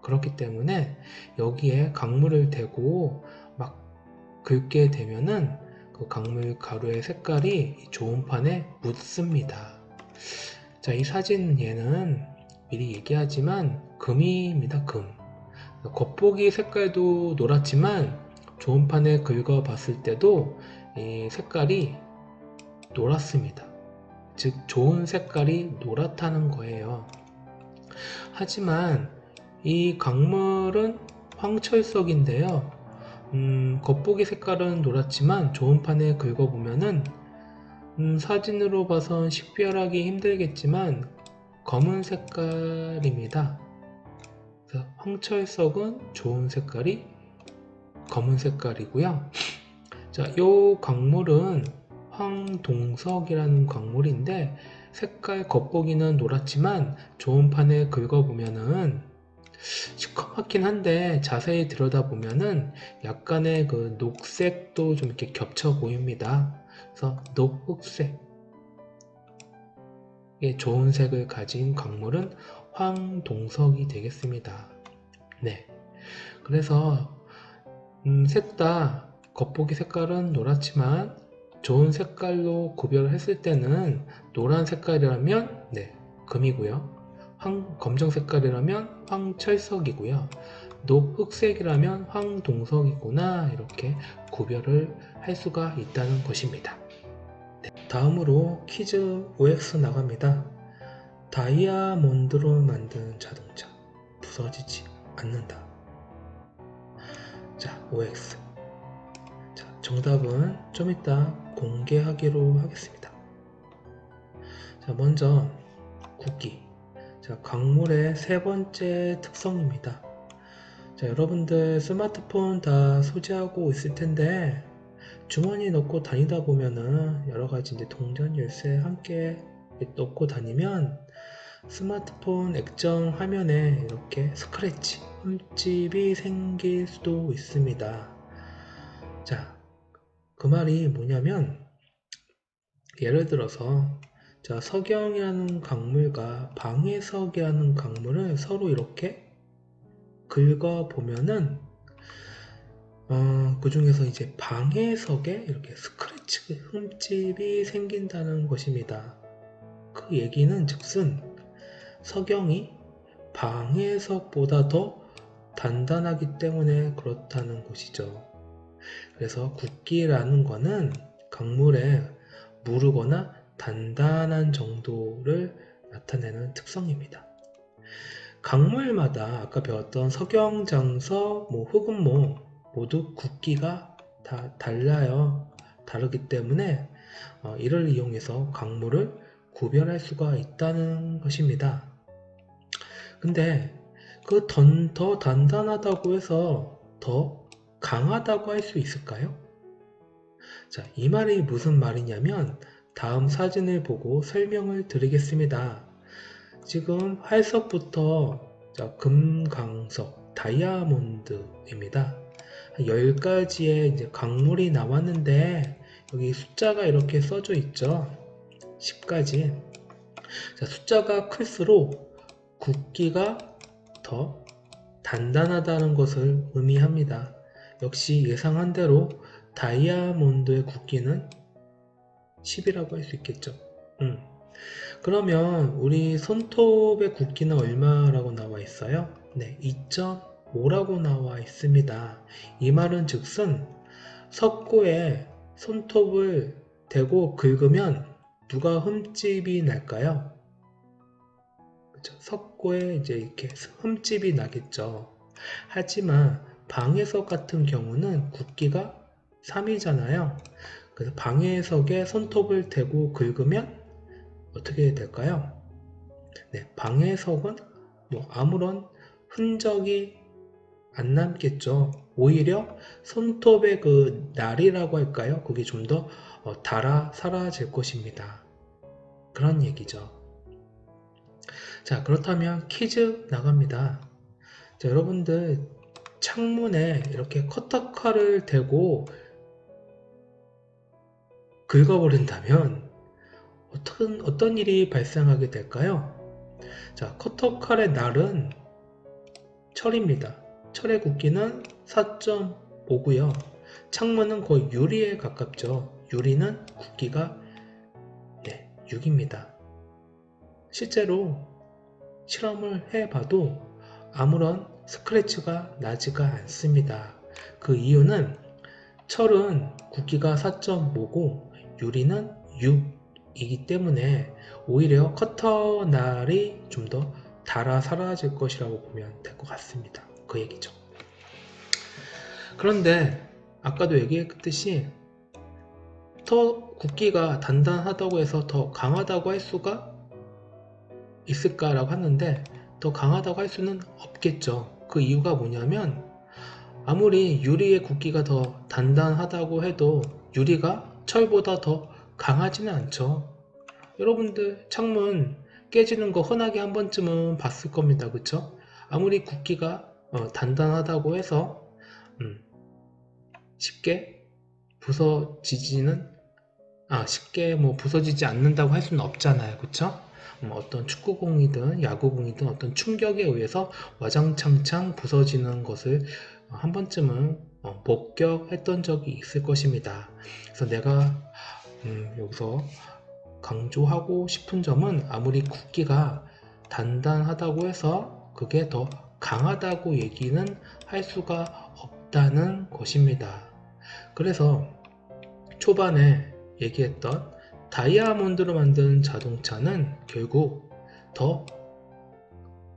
그렇기 때문에 여기에 강물을 대고 막 긁게 되면은 그 강물 가루의 색깔이 좋은 판에 묻습니다. 자, 이 사진 얘는 미리 얘기하지만 금입니다. 금. 겉보기 색깔도 노랗지만 좋은 판에 긁어 봤을 때도 이 색깔이 노랗습니다. 즉 좋은 색깔이 노랗다는 거예요. 하지만 이 강물은 황철석인데요. 겉보기 색깔은 노랗지만 좋은 판에 긁어보면은 사진으로 봐선 식별하기 힘들겠지만 검은 색깔입니다. 그래서 황철석은 좋은 색깔이 검은 색깔이고요. 자, 이 강물은 황동석이라는 강물인데 색깔 겉보기는 노랗지만 좋은 판에 긁어보면은 시커멓긴 한데 자세히 들여다보면은 약간의 그 녹색도 좀 이렇게 겹쳐 보입니다. 그래서 녹흑색, 좋은 색을 가진 강물은 황동석이 되겠습니다. 네, 그래서 셋 다 겉보기 색깔은 노랗지만 좋은 색깔로 구별했을 때는 노란 색깔이라면 네, 금이고요. 검정 색깔이라면 황철석이고요. 녹흑색이라면 황동석이구나 이렇게 구별을 할 수가 있다는 것입니다. 네, 다음으로 퀴즈 OX 나갑니다. 다이아몬드로 만든 자동차 부서지지 않는다. 자, OX. 자, 정답은 좀 이따 공개하기로 하겠습니다. 자, 먼저 국기. 자, 강물의 세 번째 특성입니다. 자, 여러분들 스마트폰 다 소지하고 있을 텐데 주머니에 넣고 다니다 보면은 여러가지 이제 동전 열쇠 함께 넣고 다니면 스마트폰 액정 화면에 이렇게 스크래치, 흠집이 생길 수도 있습니다. 자, 그 말이 뭐냐면 예를 들어서 자, 석영이라는 강물과 방해석이라는 강물을 서로 이렇게 긁어보면은 그 중에서 이제 방해석에 이렇게 스크래치, 흠집이 생긴다는 것입니다. 그 얘기는 즉슨 석영이 방해석보다 더 단단하기 때문에 그렇다는 것이죠. 그래서 굵기라는 거는 강물에 무르거나 단단한 정도를 나타내는 특성입니다. 강물마다 아까 배웠던 석영장석, 흑음모 모두 굵기가 다 달라요. 다르기 때문에 이를 이용해서 강물을 구별할 수가 있다는 것입니다. 근데 더 단단하다고 해서 더 강하다고 할 수 있을까요? 자, 이 말이 무슨 말이냐면 다음 사진을 보고 설명을 드리겠습니다. 지금 활석부터 금강석, 다이아몬드입니다. 10가지의 이제 강물이 나왔는데 여기 숫자가 이렇게 써져 있죠. 10가지. 자, 숫자가 클수록 굵기가 더 단단하다는 것을 의미합니다. 역시 예상한 대로 다이아몬드의 굵기는 10이라고 할 수 있겠죠. 그러면 우리 손톱의 굵기는 얼마라고 나와 있어요? 네, 2.5라고 나와 있습니다. 이 말은 즉슨 석고에 손톱을 대고 긁으면 누가 흠집이 날까요? 그렇죠? 석고에 이제 이렇게 흠집이 나겠죠. 하지만 방해석 같은 경우는 굵기가 3이잖아요. 그래서 방해석에 손톱을 대고 긁으면 어떻게 될까요? 네, 방해석은 아무런 흔적이 안 남겠죠. 오히려 손톱의 그 날이라고 할까요? 그게 좀 더 달아 사라질 것입니다. 그런 얘기죠. 자, 그렇다면 퀴즈 나갑니다. 자, 여러분들 창문에 이렇게 커터칼을 대고 긁어버린다면 어떤 일이 발생하게 될까요? 자, 커터칼의 날은 철입니다. 철의 굵기는 4.5고요. 창문은 거의 유리에 가깝죠. 유리는 굵기가 6입니다. 실제로 실험을 해봐도 아무런 스크래치가 나지가 않습니다. 그 이유는 철은 굵기가 4.5고 유리는 6이기 때문에 오히려 커터 날이 좀 더 달아 사라질 것이라고 보면 될 것 같습니다. 그 얘기죠. 그런데 아까도 얘기했듯이 더 굵기가 단단하다고 해서 더 강하다고 할 수가 있을까라고 하는데 더 강하다고 할 수는 없겠죠. 그 이유가 뭐냐면 아무리 유리의 굵기가 더 단단하다고 해도 유리가 철보다 더 강하지는 않죠. 여러분들 창문 깨지는 거 흔하게 한 번쯤은 봤을 겁니다. 그쵸? 아무리 굵기가 단단하다고 해서 쉽게 부서지지 않는다고 할 수는 없잖아요. 그쵸? 어떤 축구공이든 야구공이든 어떤 충격에 의해서 와장창창 부서지는 것을 한 번쯤은 목격했던 적이 있을 것입니다. 그래서 내가 여기서 강조하고 싶은 점은 아무리 굵기가 단단하다고 해서 그게 더 강하다고 얘기는 할 수가 없다는 것입니다. 그래서 초반에 얘기했던 다이아몬드로 만든 자동차는 결국 더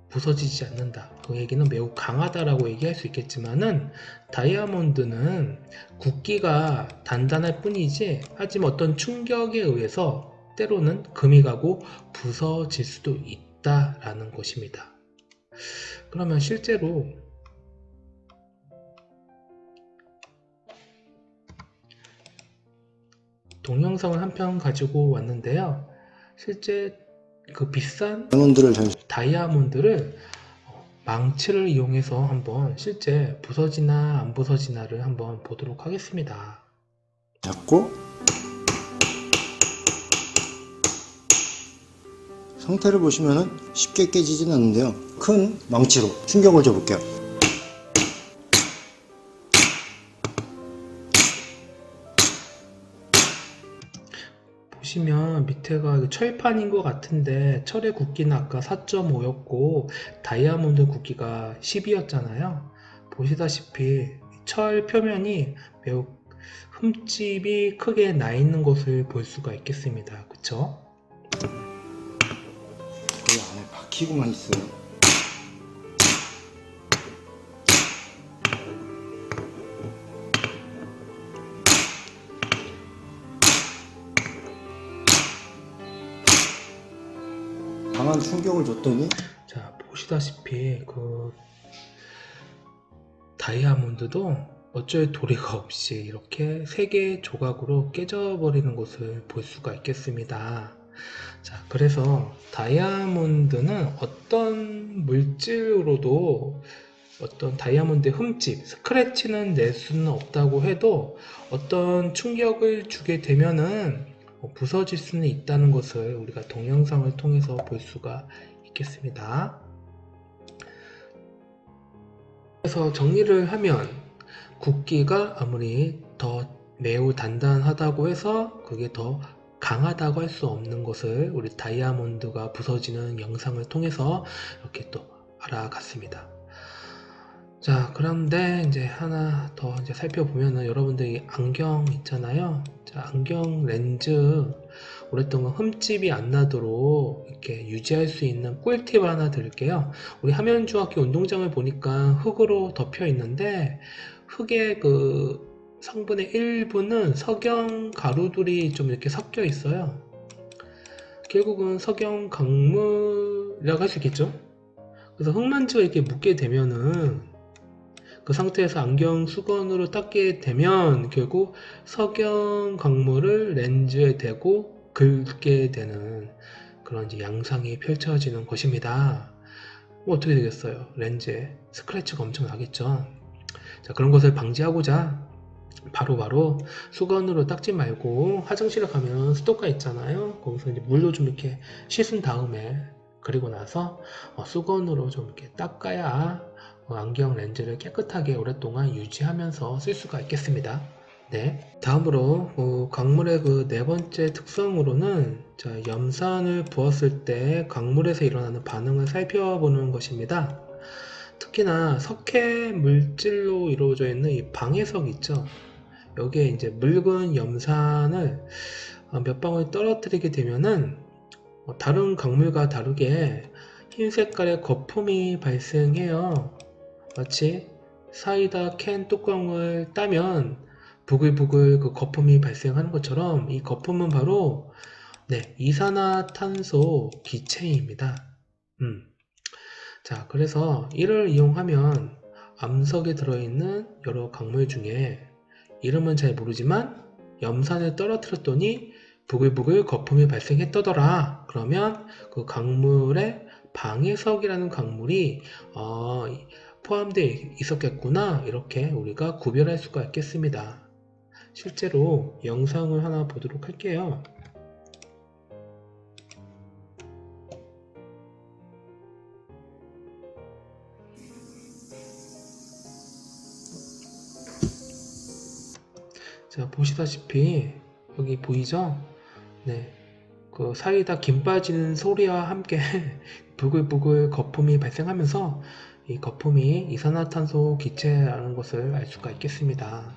부서지지 않는다. 그 얘기는 매우 강하다라고 얘기할 수 있겠지만은 다이아몬드는 굵기가 단단할 뿐이지 하지만 어떤 충격에 의해서 때로는 금이 가고 부서질 수도 있다라는 것입니다. 그러면 실제로 동영상을 한 편 가지고 왔는데요. 실제 그 비싼 다이아몬드를 망치를 이용해서 한번 실제 부서지나 안 부서지나를 한번 보도록 하겠습니다. 잡고 상태를 보시면은 쉽게 깨지진 않는데요. 큰 망치로 충격을 줘볼게요. 보시면 밑에가 철판인 것 같은데 철의 굵기는 아까 4.5였고 다이아몬드 굵기가 10이었잖아요. 보시다시피 철 표면이 매우 흠집이 크게 나 있는 것을 볼 수가 있겠습니다. 그쵸? 거의 안에 박히고만 있어요. 강한 충격을 줬더니 자, 보시다시피 그 다이아몬드도 어쩔 도리가 없이 이렇게 3개의 조각으로 깨져버리는 것을 볼 수가 있겠습니다. 자, 그래서 다이아몬드는 어떤 물질로도 어떤 다이아몬드의 흠집, 스크래치는 낼 수는 없다고 해도 어떤 충격을 주게 되면은 부서질 수는 있다는 것을 우리가 동영상을 통해서 볼 수가 있겠습니다. 그래서 정리를 하면 굵기가 아무리 더 매우 단단하다고 해서 그게 더 강하다고 할 수 없는 것을 우리 다이아몬드가 부서지는 영상을 통해서 이렇게 또 알아갔습니다. 자, 그런데 이제 하나 더 이제 살펴보면은 여러분들이 안경 있잖아요. 자, 안경 렌즈 오랫동안 흠집이 안 나도록 이렇게 유지할 수 있는 꿀팁 하나 드릴게요. 우리 함현중학교 운동장을 보니까 흙으로 덮여 있는데 흙의 그 성분의 일부는 석영 가루들이 좀 이렇게 섞여 있어요. 결국은 석영 강물이라고 할 수 있겠죠. 그래서 흙먼지가 이렇게 묻게 되면은 그 상태에서 안경 수건으로 닦게 되면 결국 석영 강물을 렌즈에 대고 긁게 되는 그런 이제 양상이 펼쳐지는 것입니다. 뭐 어떻게 되겠어요? 렌즈에 스크래치가 엄청 나겠죠. 자, 그런 것을 방지하고자 바로 수건으로 닦지 말고 화장실에 가면 수도가 있잖아요. 거기서 이제 물로 좀 이렇게 씻은 다음에 그리고 나서 수건으로 좀 이렇게 닦아야 안경 렌즈를 깨끗하게 오랫동안 유지하면서 쓸 수가 있겠습니다. 네. 다음으로 강물의 그 네 번째 특성으로는 자, 염산을 부었을 때 강물에서 일어나는 반응을 살펴보는 것입니다. 특히나 석회 물질로 이루어져 있는 이 방해석 있죠. 여기에 이제 묽은 염산을 몇 방울 떨어뜨리게 되면은 다른 강물과 다르게 흰 색깔의 거품이 발생해요. 마치 사이다 캔 뚜껑을 따면 부글부글 그 거품이 발생하는 것처럼 이 거품은 바로 이산화탄소 기체입니다. 자, 그래서 이를 이용하면 암석에 들어있는 여러 강물 중에 이름은 잘 모르지만 염산을 떨어뜨렸더니 부글부글 거품이 발생했더더라. 그러면 그 강물에 방해석이라는 강물이 포함되어 있었겠구나. 이렇게 우리가 구별할 수가 있겠습니다. 실제로 영상을 하나 보도록 할게요. 자, 보시다시피 여기 보이죠? 네, 그 사이다 김 빠지는 소리와 함께 부글부글 거품이 발생하면서 이 거품이 이산화탄소 기체라는 것을 알 수가 있겠습니다.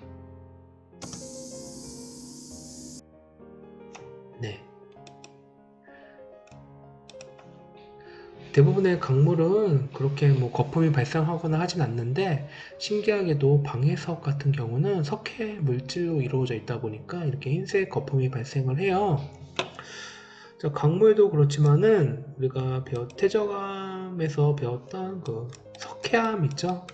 네. 대부분의 강물은 그렇게 뭐 거품이 발생하거나 하진 않는데 신기하게도 방해석 같은 경우는 석회 물질로 이루어져 있다 보니까 이렇게 흰색 거품이 발생을 해요. 자, 강물도 그렇지만은 우리가 태저감에서 배웠던 그 석회암 있죠?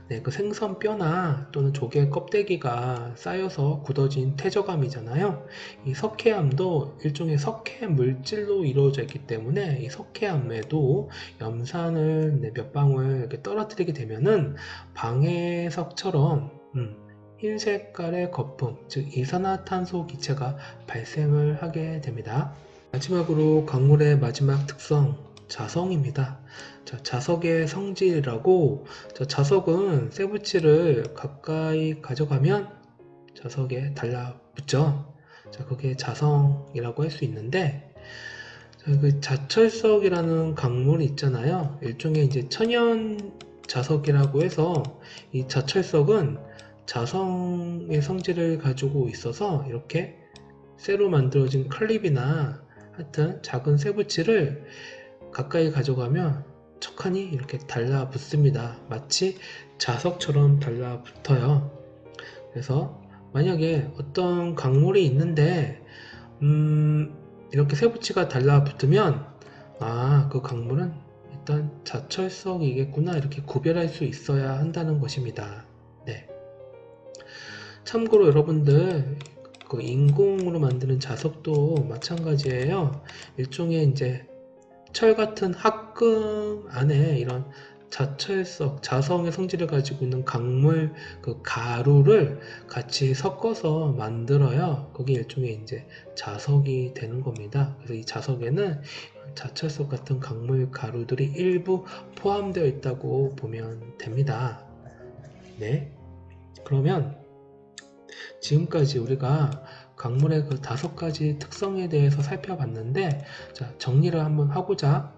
네, 그 생선 뼈나 또는 조개 껍데기가 쌓여서 굳어진 퇴적암이잖아요. 이 석회암도 일종의 석회 물질로 이루어져 있기 때문에 이 석회암에도 염산을 몇 방울 이렇게 떨어뜨리게 되면은 방해석처럼 흰 색깔의 거품, 즉 이산화탄소 기체가 발생을 하게 됩니다. 마지막으로 강물의 마지막 특성, 자성입니다. 자, 자석의 성질이라고, 자, 자석은 쇠붙이를 가까이 가져가면 자석에 달라붙죠. 자, 그게 자성이라고 할 수 있는데, 자, 그 자철석이라는 강물이 있잖아요. 일종의 이제 천연 자석이라고 해서 이 자철석은 자성의 성질을 가지고 있어서 이렇게 쇠로 만들어진 클립이나 하여튼 작은 쇠붙이를 가까이 가져가면 척하니 이렇게 달라붙습니다. 마치 자석처럼 달라붙어요. 그래서 만약에 어떤 강물이 있는데 이렇게 쇠붙이가 달라붙으면 그 강물은 일단 자철석이겠구나 이렇게 구별할 수 있어야 한다는 것입니다. 네. 참고로 여러분들 그 인공으로 만드는 자석도 마찬가지예요. 일종의 이제 철 같은 합금 안에 이런 자철석, 자성의 성질을 가지고 있는 강물 그 가루를 같이 섞어서 만들어요. 그게 일종의 이제 자석이 되는 겁니다. 그래서 이 자석에는 자철석 같은 강물 가루들이 일부 포함되어 있다고 보면 됩니다. 네. 그러면 지금까지 우리가 강물의 그 5가지 특성에 대해서 살펴봤는데, 자, 정리를 한번 하고자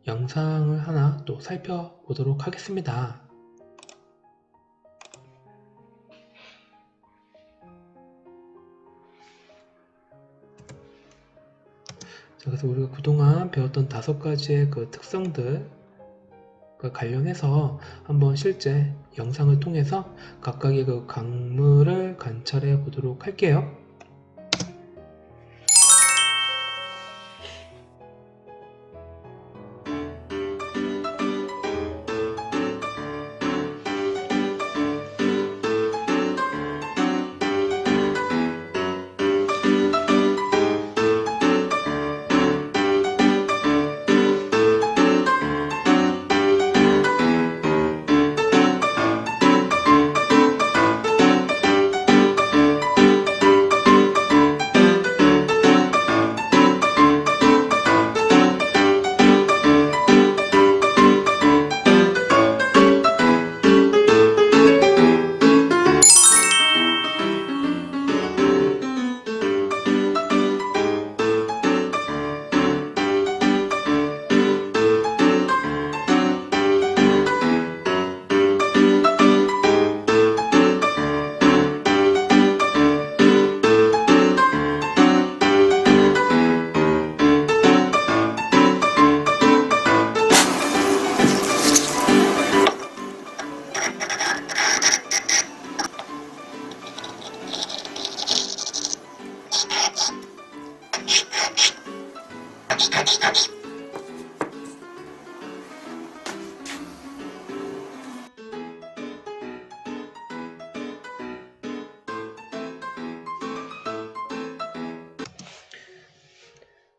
영상을 하나 또 살펴보도록 하겠습니다. 자, 그래서 우리가 그동안 배웠던 5가지의 그 특성들 관련해서 한번 실제 영상을 통해서 각각의 그 강물을 관찰해 보도록 할게요.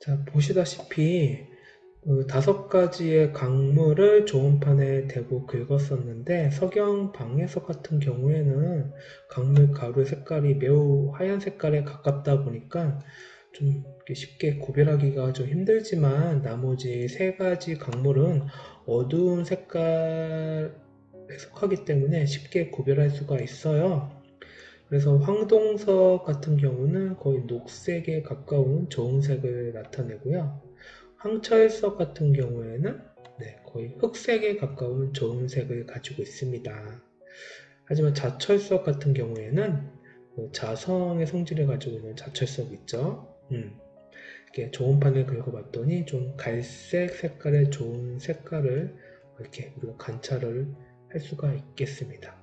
자, 보시다시피 그 5가지의 강물을 조음판에 대고 긁었었는데, 석영 방해석 같은 경우에는 강물 가루의 색깔이 매우 하얀 색깔에 가깝다 보니까 좀 이렇게 쉽게 구별하기가 좀 힘들지만, 나머지 3가지 강물은 어두운 색깔에 속하기 때문에 쉽게 구별할 수가 있어요. 그래서 황동석 같은 경우는 거의 녹색에 가까운 저온색을 나타내고요. 황철석 같은 경우에는 거의 흑색에 가까운 저온색을 가지고 있습니다. 하지만 자철석 같은 경우에는 자성의 성질을 가지고 있는 자철석 있죠. 이렇게 저온판을 긁어봤더니 좀 갈색 색깔의 좋은 색깔을 이렇게 우리가 관찰을 할 수가 있겠습니다.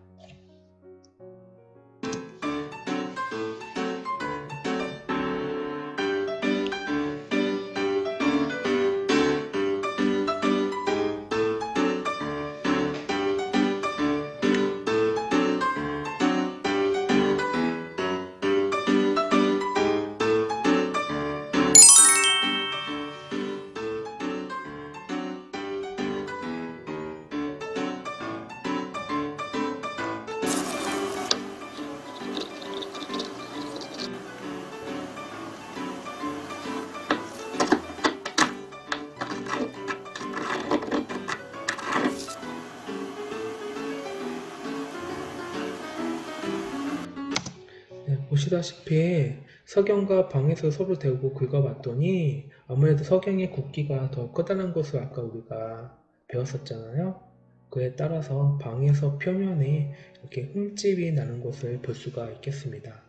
보시다시피 석영과 방에서 서로 대고 긁어봤더니 아무래도 석영의 굵기가 더 커다란 것을 아까 우리가 배웠었잖아요. 그에 따라서 방에서 표면에 이렇게 흠집이 나는 것을 볼 수가 있겠습니다.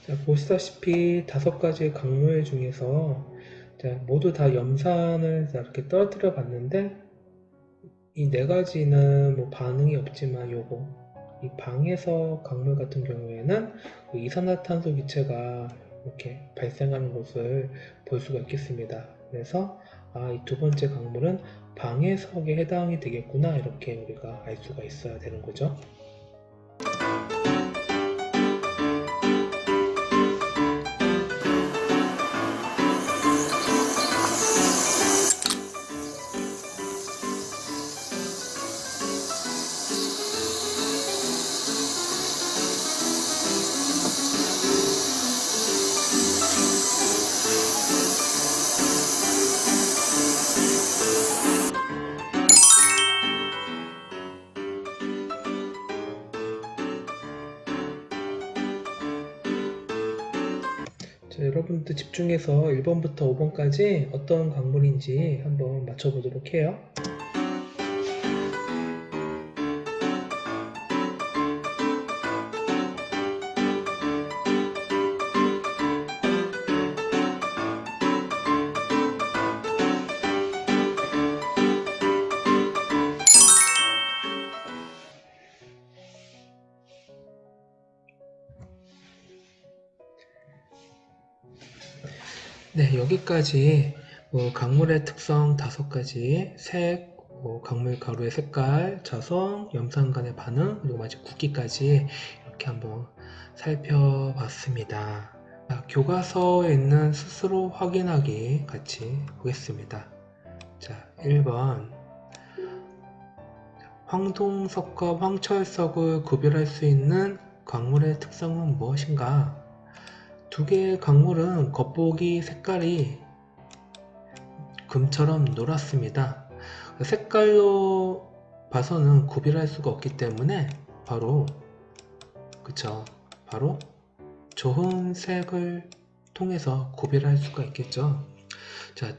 자, 보시다시피 5가지 강물 중에서 모두 다 염산을 이렇게 떨어뜨려 봤는데 이 4가지는 뭐 반응이 없지만 이 방에서 강물 같은 경우에는 그 이산화탄소 기체가 이렇게 발생하는 것을 볼 수가 있겠습니다. 그래서 이 2번째 강물은 방해석에 해당이 되겠구나, 이렇게 우리가 알 수가 있어야 되는 거죠. 자, 여러분들 집중해서 1번부터 5번까지 어떤 강물인지 한번 맞춰보도록 해요. 네, 여기까지 강물의 특성 5가지, 색, 강물 가루의 색깔, 자성, 염산 간의 반응, 그리고 마지막 굵기까지 이렇게 한번 살펴봤습니다. 자, 교과서에 있는 스스로 확인하기 같이 보겠습니다. 자, 1번. 황동석과 황철석을 구별할 수 있는 강물의 특성은 무엇인가? 2개의 강물은 겉보기 색깔이 금처럼 노랗습니다. 색깔로 봐서는 구별할 수가 없기 때문에 바로 좋은 색을 통해서 구별할 수가 있겠죠. 자,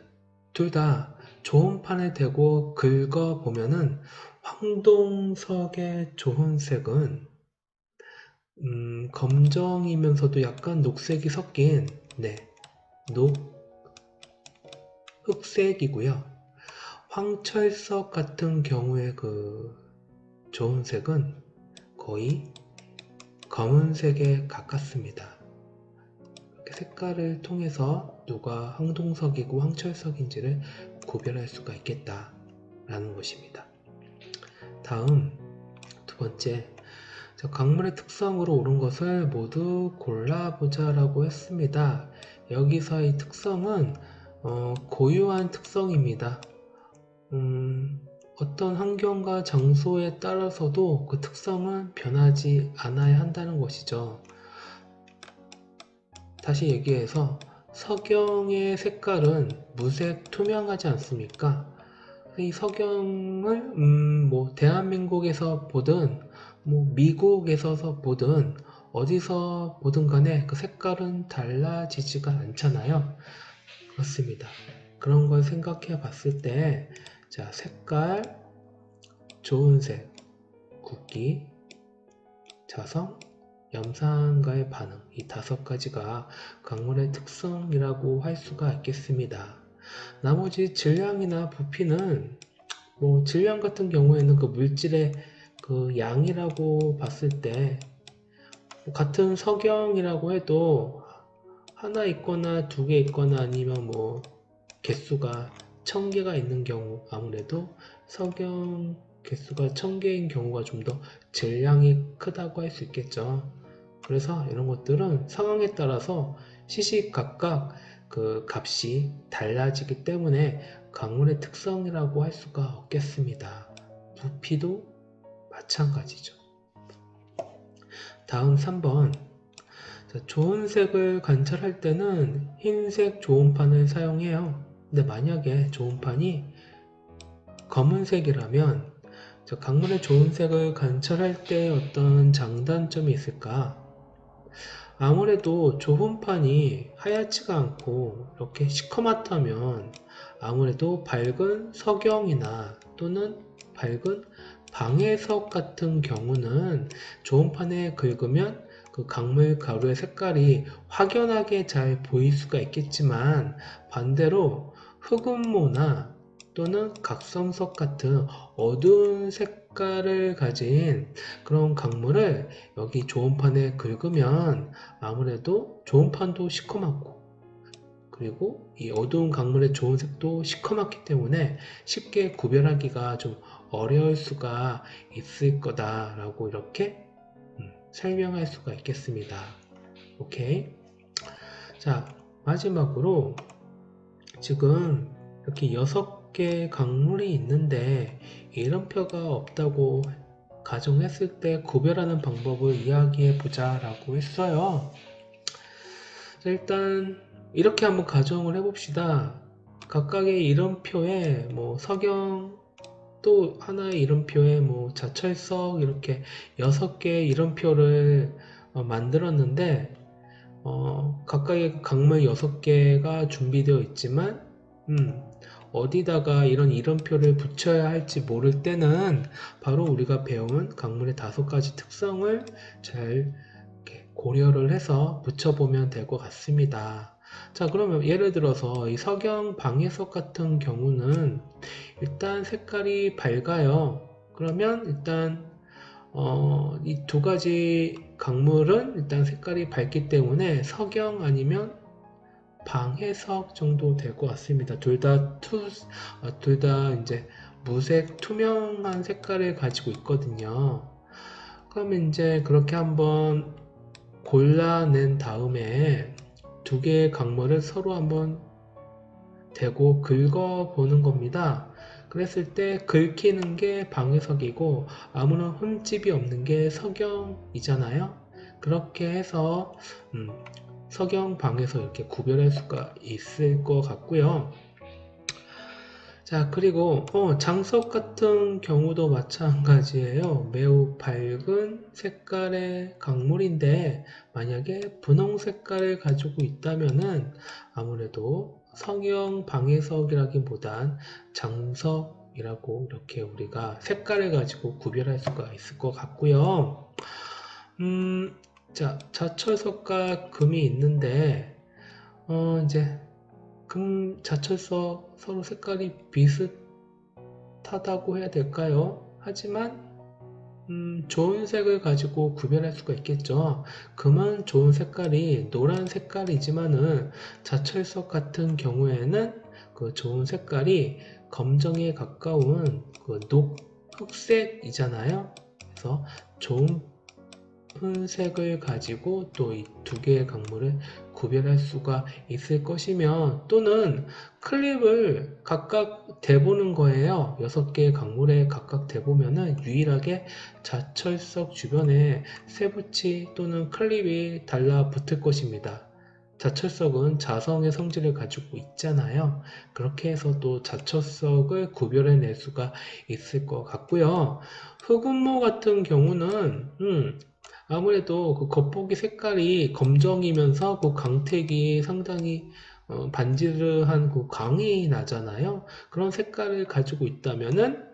둘 다 좋은 판에 대고 긁어 보면은 황동석의 좋은 색은 검정이면서도 약간 녹색이 섞인 흑색이고요. 황철석 같은 경우에 그 좋은 색은 거의 검은색에 가깝습니다. 이렇게 색깔을 통해서 누가 황동석이고 황철석인지를 구별할 수가 있겠다라는 것입니다. 다음 2번째, 강물의 특성으로 옳은 것을 모두 골라보자 라고 했습니다. 여기서 이 특성은 고유한 특성입니다. 어떤 환경과 장소에 따라서도 그 특성은 변하지 않아야 한다는 것이죠. 다시 얘기해서 석영의 색깔은 무색 투명하지 않습니까? 이 석영을 대한민국에서 보든 미국에서 보든 어디서 보든 간에 그 색깔은 달라지지가 않잖아요. 그렇습니다. 그런 걸 생각해 봤을 때, 자, 색깔, 좋은 색, 굵기, 자성, 염산과의 반응, 이 5가지가 강물의 특성이라고 할 수가 있겠습니다. 나머지 질량이나 부피는 뭐 질량 같은 경우에는 그 물질의 그 양이라고 봤을 때 같은 석영이라고 해도 하나 있거나 2개 있거나 아니면 뭐 개수가 1000개가 있는 경우, 아무래도 석영 개수가 1000개인 경우가 좀 더 질량이 크다고 할 수 있겠죠. 그래서 이런 것들은 상황에 따라서 시시각각 그 값이 달라지기 때문에 강물의 특성이라고 할 수가 없겠습니다. 부피도 마찬가지죠. 다음 3번. 자, 좋은 색을 관찰할 때는 흰색 좋은판을 사용해요. 근데 만약에 좋은판이 검은색이라면 강물의 좋은 색을 관찰할 때 어떤 장단점이 있을까? 아무래도 좋은판이 하얗지가 않고 이렇게 시커멓다면 아무래도 밝은 석영이나 또는 밝은 방해석 같은 경우는 좋은판에 긁으면 그 강물 가루의 색깔이 확연하게 잘 보일 수가 있겠지만, 반대로 흑은모나 또는 각성석 같은 어두운 색깔을 가진 그런 강물을 여기 좋은판에 긁으면 아무래도 좋은판도 시커멓고, 그리고 이 어두운 강물의 좋은 색도 시커멓기 때문에 쉽게 구별하기가 좀 어려울 수가 있을 거다라고 이렇게 설명할 수가 있겠습니다. 오케이. 자, 마지막으로 지금 이렇게 6개의 강물이 있는데 이름표가 없다고 가정했을 때 구별하는 방법을 이야기해 보자 라고 했어요. 자, 일단 이렇게 한번 가정을 해 봅시다. 각각의 이름표에 뭐 석영, 또 하나의 이름표에 뭐 자철석, 이렇게 6개의 이름표를 만들었는데 각각의 강물 6개가 준비되어 있지만 어디다가 이런 이름표를 붙여야 할지 모를 때는 바로 우리가 배운 강물의 5가지 특성을 잘 이렇게 고려를 해서 붙여보면 될 것 같습니다. 자, 그러면 예를 들어서 이 석영 방해석 같은 경우는 일단 색깔이 밝아요. 그러면 일단 이 2가지 강물은 일단 색깔이 밝기 때문에 석영 아니면 방해석 정도 될 것 같습니다. 둘 다 이제 무색 투명한 색깔을 가지고 있거든요. 그러면 이제 그렇게 한번 골라낸 다음에 2개의 강물을 서로 한번 대고 긁어 보는 겁니다. 그랬을 때 긁히는 게 방해석이고 아무런 흠집이 없는 게 석영이잖아요. 그렇게 해서 석영, 방해석 이렇게 구별할 수가 있을 것 같고요. 자, 그리고 장석 같은 경우도 마찬가지예요. 매우 밝은 색깔의 강물인데 만약에 분홍 색깔을 가지고 있다면은 아무래도 석영, 방해석이라기보단 장석이라고 이렇게 우리가 색깔을 가지고 구별할 수가 있을 것 같고요. 자, 자철석과 금이 있는데 이제 금, 자철석 서로 색깔이 비슷하다고 해야 될까요? 하지만 좋은 색을 가지고 구별할 수가 있겠죠. 금은 좋은 색깔이 노란 색깔이지만은 자철석 같은 경우에는 그 좋은 색깔이 검정에 가까운 그 흑색이잖아요. 그래서 좋은 색을 가지고 또 이 2개의 강물을 구별할 수가 있을 것이며, 또는 클립을 각각 대보는 거예요. 6개의 강물에 각각 대보면은 유일하게 자철석 주변에 쇠붙이 또는 클립이 달라붙을 것입니다. 자철석은 자성의 성질을 가지고 있잖아요. 그렇게 해서 또 자철석을 구별해낼 수가 있을 것 같고요. 흑은모 같은 경우는 아무래도 그 겉보기 색깔이 검정이면서 그 광택이 상당히 반지르한 그 광이 나잖아요. 그런 색깔을 가지고 있다면은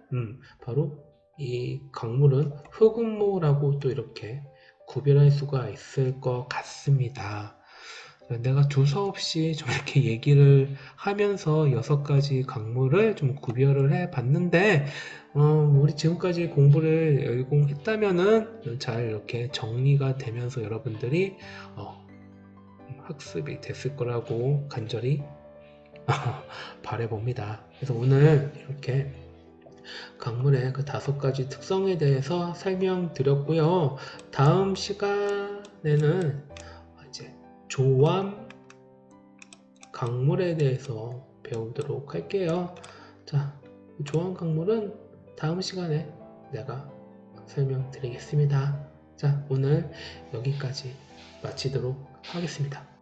바로 이 광물은 흑음모라고 또 이렇게 구별할 수가 있을 것 같습니다. 내가 두서없이 좀 이렇게 얘기를 하면서 6가지 광물을 좀 구별을 해 봤는데, 우리 지금까지 공부를 열공했다면은 잘 이렇게 정리가 되면서 여러분들이 학습이 됐을 거라고 간절히 바라봅니다. 그래서 오늘 이렇게 광물의 그 5가지 특성에 대해서 설명드렸고요. 다음 시간에는 이제 조암 광물에 대해서 배우도록 할게요. 자, 조암 광물은 다음 시간에 내가 설명드리겠습니다. 자, 오늘 여기까지 마치도록 하겠습니다.